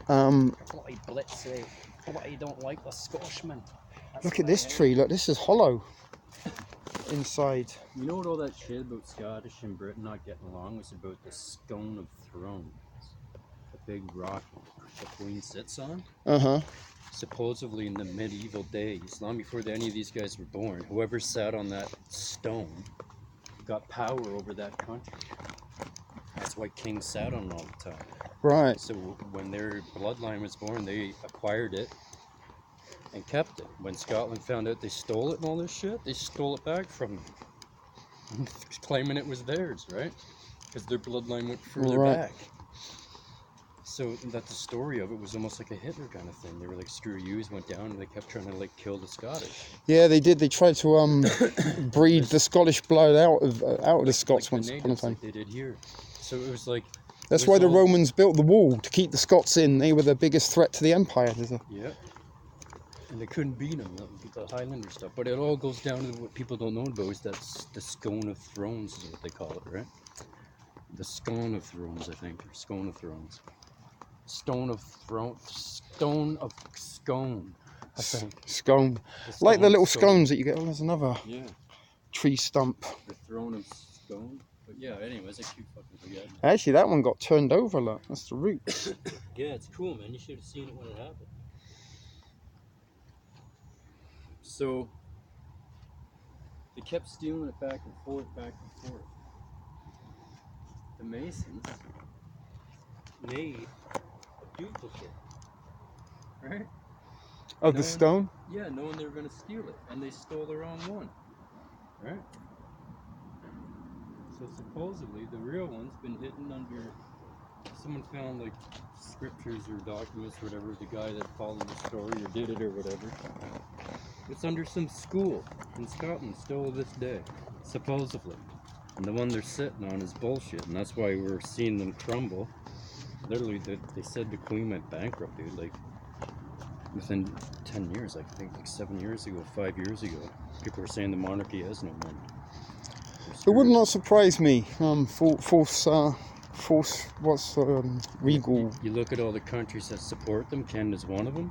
Bloody blitz, eh? Bloody don't like the Scotsman. Look at this tree, look, this is hollow inside. You know what all that shit about Scottish and Britain not getting along was about the Scone of Thrones? The big rock the Queen sits on? Uh-huh. Supposedly in the medieval days, long before any of these guys were born, whoever sat on that stone got power over that country. That's why kings sat on it all the time. Right. So when their bloodline was born, they acquired it and kept it. When Scotland found out they stole it and all this shit, they stole it back from them, claiming it was theirs, right? Because their bloodline went further back. So that the story of it was almost like a Hitler kind of thing. They were like, screw yous, went down, and they kept trying to like kill the Scottish. Yeah, they did. They tried to breed the Scottish blood out of the Scots once upon a time. Like they did here. So it was like. That's why the Romans built the wall, to keep the Scots in. They were the biggest threat to the empire. Yeah. And they couldn't beat them, the Highlander stuff. But it all goes down to what people don't know about is that's the Scone of Thrones is what they call it, right? The Scone of Thrones, I think, or Scone of Thrones. Stone of Scone, I think. Scone. Like the little scones that you get. Oh, there's another tree stump. The Throne of Scone. But yeah, anyways, I keep fucking forgetting. Actually, that one got turned over, look. That's the roots. Yeah, it's cool, man. You should have seen it when it happened. So, they kept stealing it back and forth, back and forth. The Masons made a duplicate, right? Of the stone? Yeah, knowing they were going to steal it, and they stole the wrong one, right? So supposedly the real one's been hidden under, someone found like scriptures or documents or whatever, the guy that followed the story or did it or whatever. It's under some school in Scotland still to this day, supposedly. And the one they're sitting on is bullshit, and that's why we're seeing them crumble. Literally, they said the Queen went bankrupt, dude, like within 10 years, I think like 7 years ago, 5 years ago. People were saying the monarchy has no money. It would not surprise me. Regal. You look at all the countries that support them, Canada's one of them.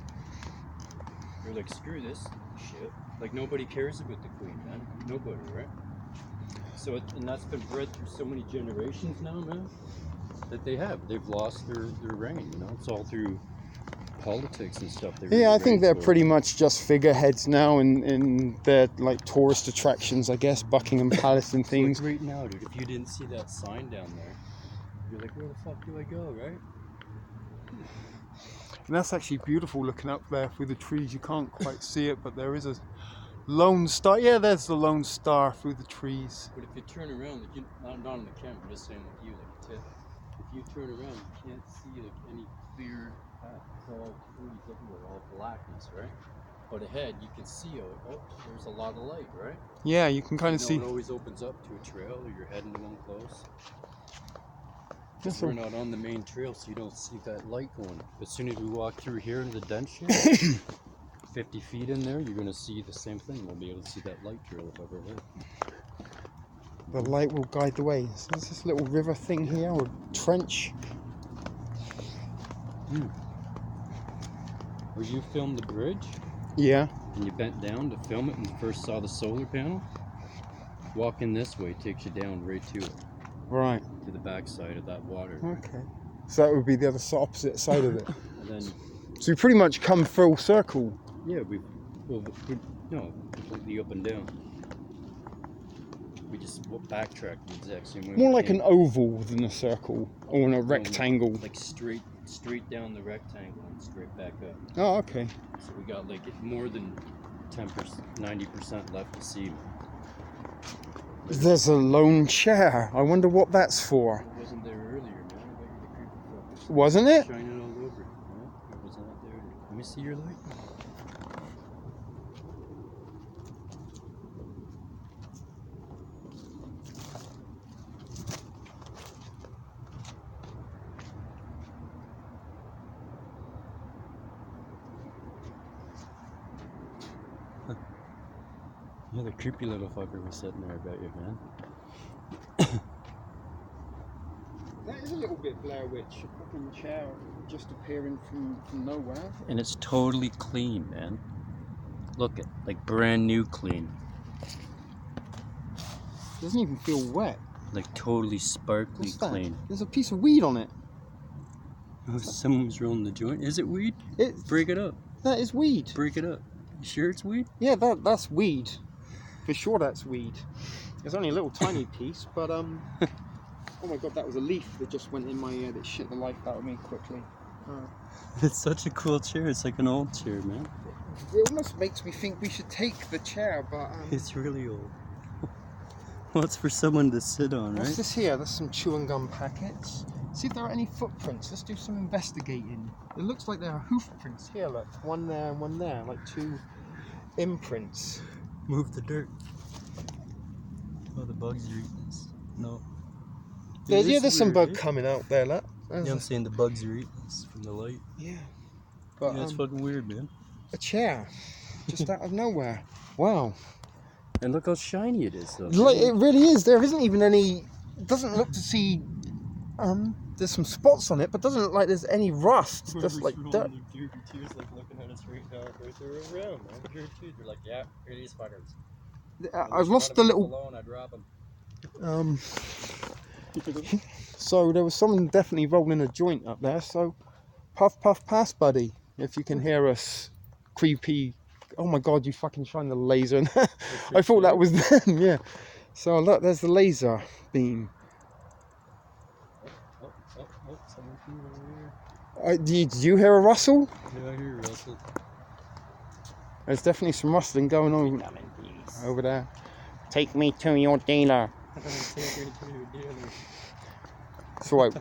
They're like, screw this shit. Like, nobody cares about the Queen, man. Nobody, right? So, and that's been bred through so many generations now, man, that they've lost their reign, you know? It's all through politics and stuff. Yeah, I think they're pretty much just figureheads now in their like tourist attractions, I guess, Buckingham Palace and things. So like right now, dude, if you didn't see that sign down there, you're like, where the fuck do I go, right? And that's actually beautiful looking up there through the trees. You can't quite see it, but there is a lone star. Yeah, there's the lone star through the trees. But if you turn around, like not on the camera, I'm just saying with you, like a tip. If you turn around, you can't see like any clear path. It's all trees everywhere, all blackness, right? But ahead, you can see, oh, there's a lot of light, right? Yeah, you can kind of see. It always opens up to a trail, or you're heading to one close. We're not on the main trail, so you don't see that light going. As soon as we walk through here into the dense shit, 50 feet in there, you're going to see the same thing. We'll be able to see that light trail if ever there. The light will guide the way. So there's this little river thing here, or trench. Where you filmed the bridge? Yeah. And you bent down to film it and you first saw the solar panel? Walking this way takes you down right to it. Right. To the back side of that water. Okay. So that would be the other opposite side of it. And then, so we pretty much come full circle. Yeah, completely up and down. We just backtracked the exact same way. More like an oval than a circle, or a rectangle. Like straight down the rectangle and straight back up. Oh, okay. So we got like more than 10%, 90% left to see. There's a lone chair. I wonder what that's for. It wasn't there earlier, man. I bet you're the creepy fuckers. Wasn't it? Shining all over it. No, it was not there. Let me see your light. Yeah, the creepy little fucker was sitting there, I bet you, man. That is a little bit Blair Witch. A fucking chair just appearing from nowhere. And it's totally clean, man. Look at, like, brand new clean. Doesn't even feel wet. Like, totally sparkly What's that? clean. There's a piece of weed on it. Oh, someone's rolling the joint. Is it weed? It. Break it up. That is weed. Break it up. You sure it's weed? Yeah, that's weed. For sure that's weed. It's only a little tiny piece, but oh my god, that was a leaf that just went in my ear that shit the life out of me quickly. It's such a cool chair. It's like an old chair, man. It almost makes me think we should take the chair, but It's really old. Well, it's for someone to sit on, what's right? this here? There's some chewing gum packets. See if there are any footprints. Let's do some investigating. It looks like there are hoof prints here. Look, one there and one there, like two imprints. Move the dirt. Oh, the bugs are eating this. No. There's some bug coming out there. Look. Yeah, I'm saying the bugs are eating this from the light. Yeah. But Yeah, it's fucking weird, man. a chair, just out of nowhere. Wow. And look how shiny it is, though. Like, it really is. There isn't even any. Doesn't look to see. There's some spots on it, but doesn't look like there's any rust. Just like dirt. Tears, like looking at us right now, right there around, man. They're like, yeah, here these fuckers. I've lost the little. Alone, I'd rob them. So there was someone definitely rolling a joint up there. So puff puff pass, buddy. If you can hear us, creepy. Oh my god, you fucking shine the laser. I thought that was them. Yeah. So look, there's the laser beam. Someone came over here. Did you hear a rustle? Yeah, I hear Russell. There's definitely some rustling going on over there. Take me to your dealer. So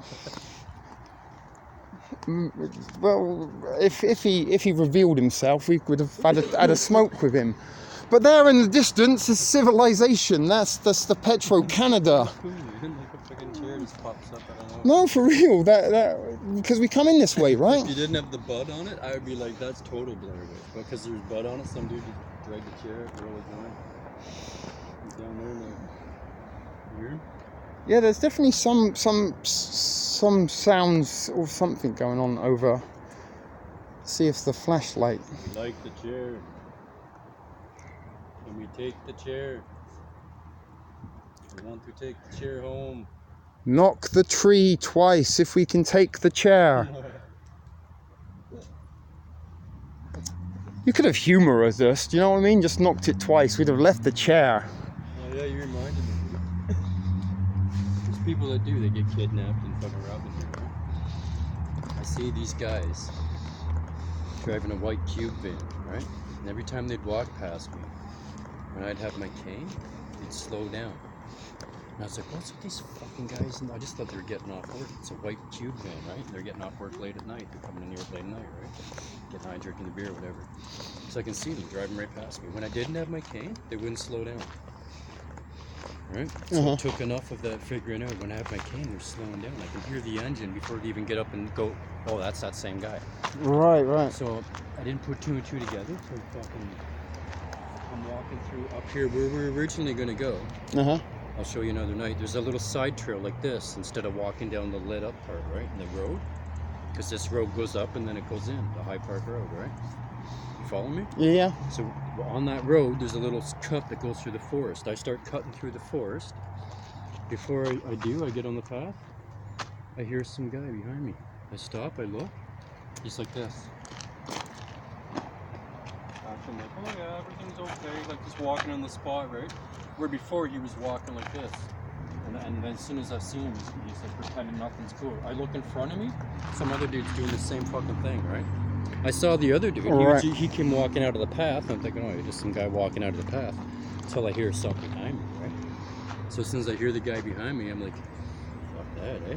well, if he revealed himself, we would have had a smoke with him. But there in the distance is civilization. That's the Petro Canada. No, for real. That because we come in this way, right? If you didn't have the bud on it, I would be like, that's total Blair Witch. But because there's bud on it, some dude just dragged the chair, roll it down. He's down there in the weird. Yeah, there's definitely some sounds or something going on over. See if the flashlight. We like the chair. Can we take the chair? We want to take the chair home. Knock the tree twice if we can take the chair. You could have humoured us, do you know what I mean? Just knocked it twice, we'd have left the chair. Oh yeah, you reminded me. There's people that do, they get kidnapped and fucking robbed in here. I see these guys driving a white cube van, right? And every time they'd walk past me, when I'd have my cane, they'd slow down. And I was like, what's with these fucking guys? And I just thought they were getting off work. It's a white cube van, right? They're getting off work late at night. They're coming in here late at night, right? Getting high, drinking the beer, whatever. So I can see them driving right past me. When I didn't have my cane, they wouldn't slow down. Right? So I took enough of that figuring out. When I have my cane, they're slowing down. I can hear the engine before they even get up and go, oh, that's that same guy. Right. So I didn't put two and two together. So I'm walking through up here where we're originally going to go. I'll show you another night. There's a little side trail like this instead of walking down the lit up part, right? In the road. Because this road goes up and then it goes in, the High Park Road, right? You follow me? Yeah. So on that road, there's a little cut that goes through the forest. I start cutting through the forest. Before I do, I get on the path. I hear some guy behind me. I stop, I look. He's like this. I'm like, oh yeah, everything's okay. Like just walking on the spot, right? Where before he was walking like this. And then as soon as I see him, he's like pretending nothing's cool. I look in front of me, some other dude's doing the same fucking thing, right? I saw the other dude. Right. He came walking out of the path. I'm thinking, oh, just some guy walking out of the path. Until I hear something behind me, right? So as soon as I hear the guy behind me, I'm like, fuck that, eh?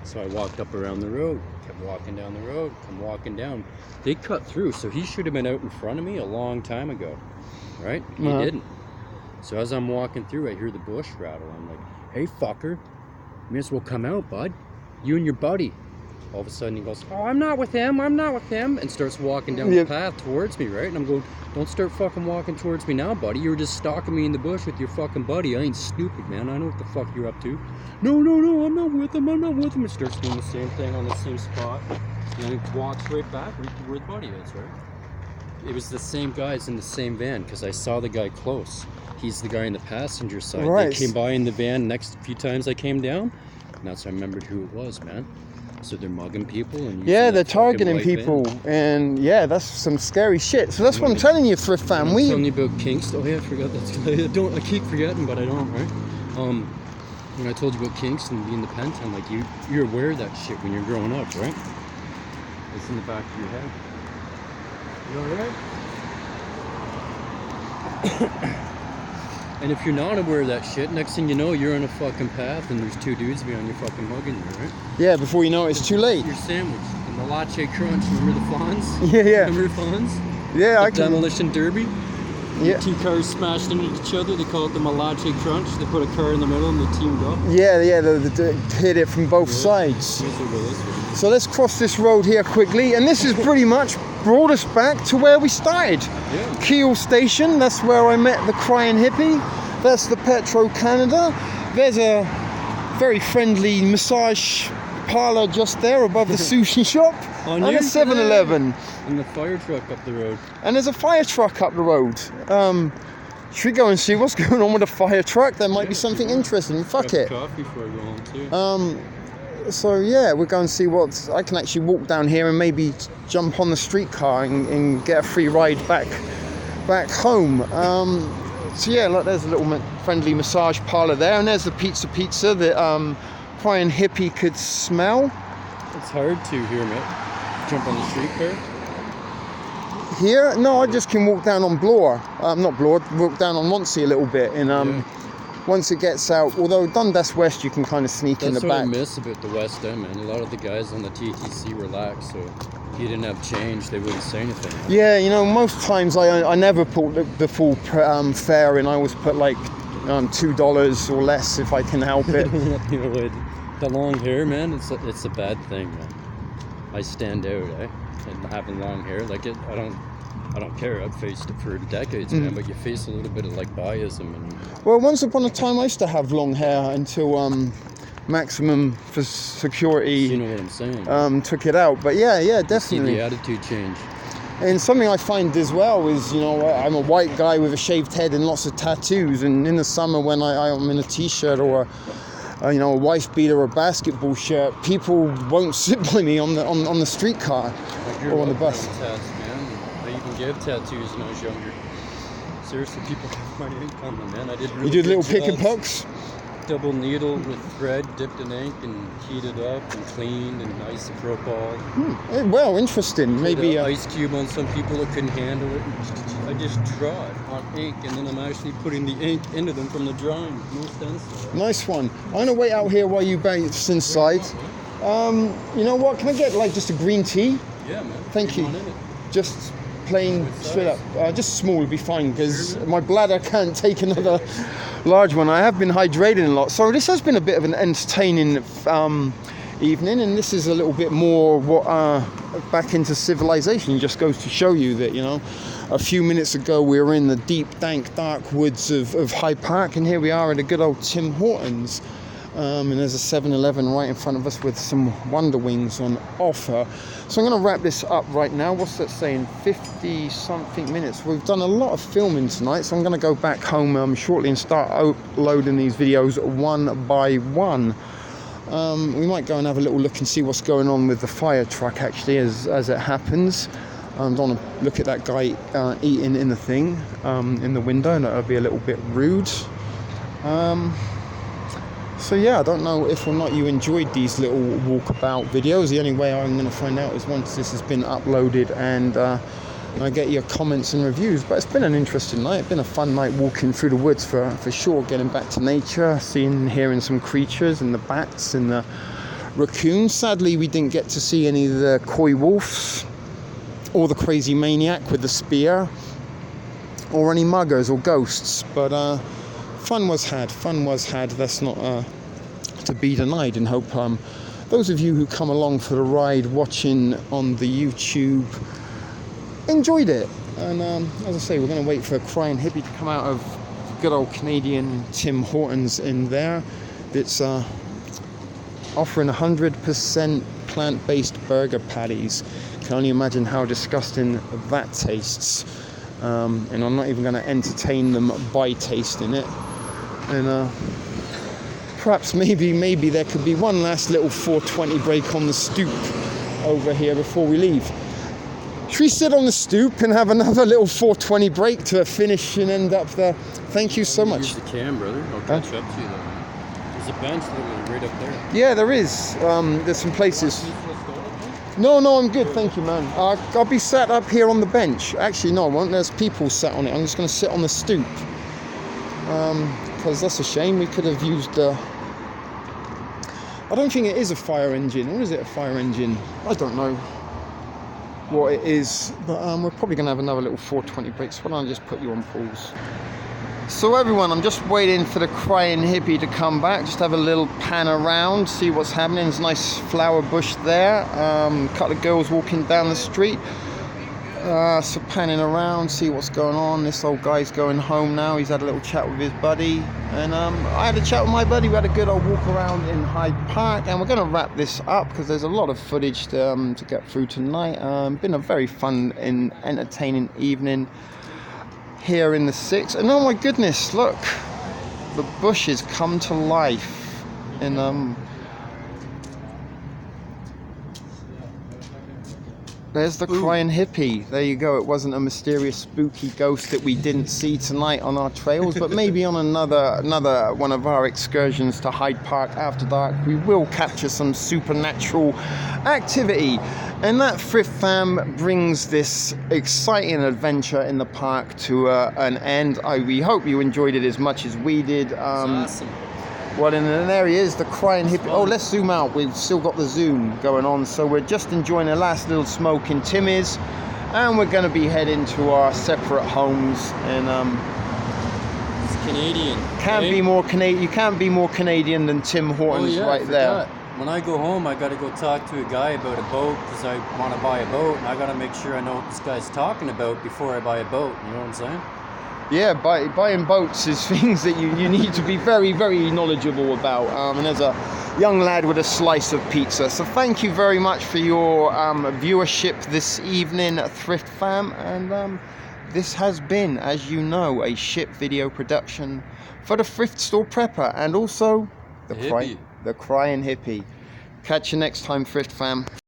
So I walked up around the road, kept walking down the road, come walking down. They cut through, so he should have been out in front of me a long time ago, right? He didn't. So as I'm walking through, I hear the bush rattle. I'm like, hey, fucker, may as well come out, bud. You and your buddy. All of a sudden he goes, oh, I'm not with him, and starts walking down the path towards me, right? And I'm going, don't start fucking walking towards me now, buddy. You were just stalking me in the bush with your fucking buddy. I ain't stupid, man. I know what the fuck you're up to. No, I'm not with him, And starts doing the same thing on the same spot. And then he walks right back right to where the buddy is, right? It was the same guys in the same van, because I saw the guy close. He's the guy in the passenger side. Right. They came by in the van next few times I came down. And that's how I remembered who it was, man. So they're mugging people and they're targeting people, and that's some scary shit. So that's what I'm telling you, thrift fam. I'm telling you about Kingston. Oh yeah, I forgot that. I keep forgetting, but I don't, right? When I told you about Kingston being the pen town, like you're aware of that shit when you're growing up, right? It's in the back of your head. You alright? And if you're not aware of that shit, next thing you know, you're on a fucking path and there's two dudes behind you fucking mugging you, right? Yeah, before you know it, it's too late. Your sandwich and the latte crunch. Remember the Fonz? Yeah. Remember the Fonz? Yeah, I can. Demolition derby. Yeah. Two cars smashed into each other. They call it the Malache Crunch. They put a car in the middle and they teamed up. Yeah, they hit it from both sides. So let's cross this road here quickly, and this is pretty much brought us back to where we started. Yeah. Keel Station, that's where I met the crying hippie. That's the Petro Canada. There's a very friendly massage parlour just there above the sushi shop. And a 7-Eleven. And the fire truck up the road. And there's a fire truck up the road. Should we go and see what's going on with the fire truck? There might be something interesting. Fuck it. Coffee before I go home too. So yeah, we'll go and see what I can actually walk down here and maybe jump on the streetcar and get a free ride back home. So yeah, look, there's a little friendly massage parlour there, and there's the pizza that crying hippie could smell. It's hard to hear, mate. Jump on the streetcar. Here? No, I just can walk down on Bloor. Not Bloor, walk down on Roncesvalles a little bit, and once it gets out, although Dundas West you can kind of sneak in the back. That's what I miss about the West End, man. A lot of the guys on the TTC were lax, so if you didn't have change, they wouldn't say anything. Yeah, you know, most times I never put the full fare in. I always put like $2 or less if I can help it. You know, the long hair, man, it's a bad thing, man. I stand out, eh? And having long hair, like I don't care. I've faced it for decades, man. But you face a little bit of like biasm. Well, once upon a time, I used to have long hair until maximum for security. You know what I'm saying? Took it out, but yeah, definitely. See the attitude change. And something I find as well is, you know, I'm a white guy with a shaved head and lots of tattoos, and in the summer when I'm in a t-shirt or a wife beater or a basketball shirt, people won't sit by me on the streetcar or on the bus. I even gave tattoos when I was younger. Seriously, people have my ink on them, man. I did really You did little good pick and jobs. pokes? Double needle with thread dipped in ink and heated up and cleaned and isopropyl. Well, interesting. Maybe ice cube on some people that couldn't handle it. I just draw it on ink, and then I'm actually putting the ink into them from the drawing. No stencil. Nice one. I'm gonna wait out here while you bounce inside. You know what? Can I get like just a green tea? Yeah, man. Thank you. Just plain, straight up. Just small would be fine because my bladder can't take another large one. I have been hydrating a lot, so this has been a bit of an entertaining evening, and this is a little bit more back into civilization. Just goes to show you that, you know, a few minutes ago we were in the deep, dank, dark woods of Hyde Park, and here we are at a good old Tim Hortons. And there's a 7-Eleven right in front of us with some Wonder Wings on offer. So I'm going to wrap this up right now. What's that saying? 50 something minutes. We've done a lot of filming tonight, so I'm going to go back home shortly and start uploading these videos one by one. We might go and have a little look and see what's going on with the fire truck actually as it happens. I don't want to look at that guy eating in the thing in the window. That would be a little bit rude. So yeah, I don't know if or not you enjoyed these little walkabout videos. The only way I'm going to find out is once this has been uploaded and and I get your comments and reviews. But it's been an interesting night. It's been a fun night walking through the woods for sure, getting back to nature, seeing, hearing some creatures, and the bats and the raccoons. Sadly, we didn't get to see any of the coy wolves or the crazy maniac with the spear or any muggers or ghosts, but fun was had. That's not to be denied, and hope those of you who come along for the ride watching on the YouTube enjoyed it. And as I say, we're going to wait for a crying hippie to come out of good old Canadian Tim Hortons in there. It's offering 100% plant-based burger patties. Can only imagine how disgusting that tastes. And I'm not even going to entertain them by tasting it. And perhaps maybe there could be one last little 420 break on the stoop over here before we leave. Should we sit on the stoop and have another little 420 break to finish and end up there? Thank you so much. Use the cam, brother. I'll catch up to you though. There's a bench literally right up there. Yeah, there is. There's some places. No, I'm good, thank you, man. I'll be sat up here on the bench. Actually, no, I won't. There's people sat on it. I'm just going to sit on the stoop. Because that's a shame. We could have used I don't think it is a fire engine. Or is it a fire engine? I don't know what it is. But we're probably going to have another little 420 break. So why don't I just put you on pause? So everyone, I'm just waiting for the crying hippie to come back. Just have a little pan around, see what's happening. There's a nice flower bush there. A couple of girls walking down the street. So panning around, see what's going on. This old guy's going home now. He's had a little chat with his buddy. And I had a chat with my buddy. We had a good old walk around in Hyde Park. And we're going to wrap this up because there's a lot of footage to get through tonight. Been a very fun and entertaining evening here in the 6. And oh my goodness, look, the bushes come to life. And there's the crying hippie. There you go. It wasn't a mysterious spooky ghost that we didn't see tonight on our trails, but maybe on another one of our excursions to Hyde Park after dark we will capture some supernatural activity. And that thrift fam brings this exciting adventure in the park to an end. We hope you enjoyed it as much as we did. Awesome. Well, in an area is the crying hippie. Oh, let's zoom out. We've still got the zoom going on. So we're just enjoying a last little smoke in Timmy's. And we're going to be heading to our separate homes. And it's Canadian. You can't be more Canadian than Tim Hortons right there. When I go home, I got to go talk to a guy about a boat because I want to buy a boat. And I got to make sure I know what this guy's talking about before I buy a boat. You know what I'm saying? Yeah, buying boats is things that you need to be very, very knowledgeable about. And as a young lad with a slice of pizza. So thank you very much for your viewership this evening, Thrift Fam. And this has been, as you know, a ship video production for the Thrift Store Prepper and also the Crying Hippie. Catch you next time, Thrift Fam.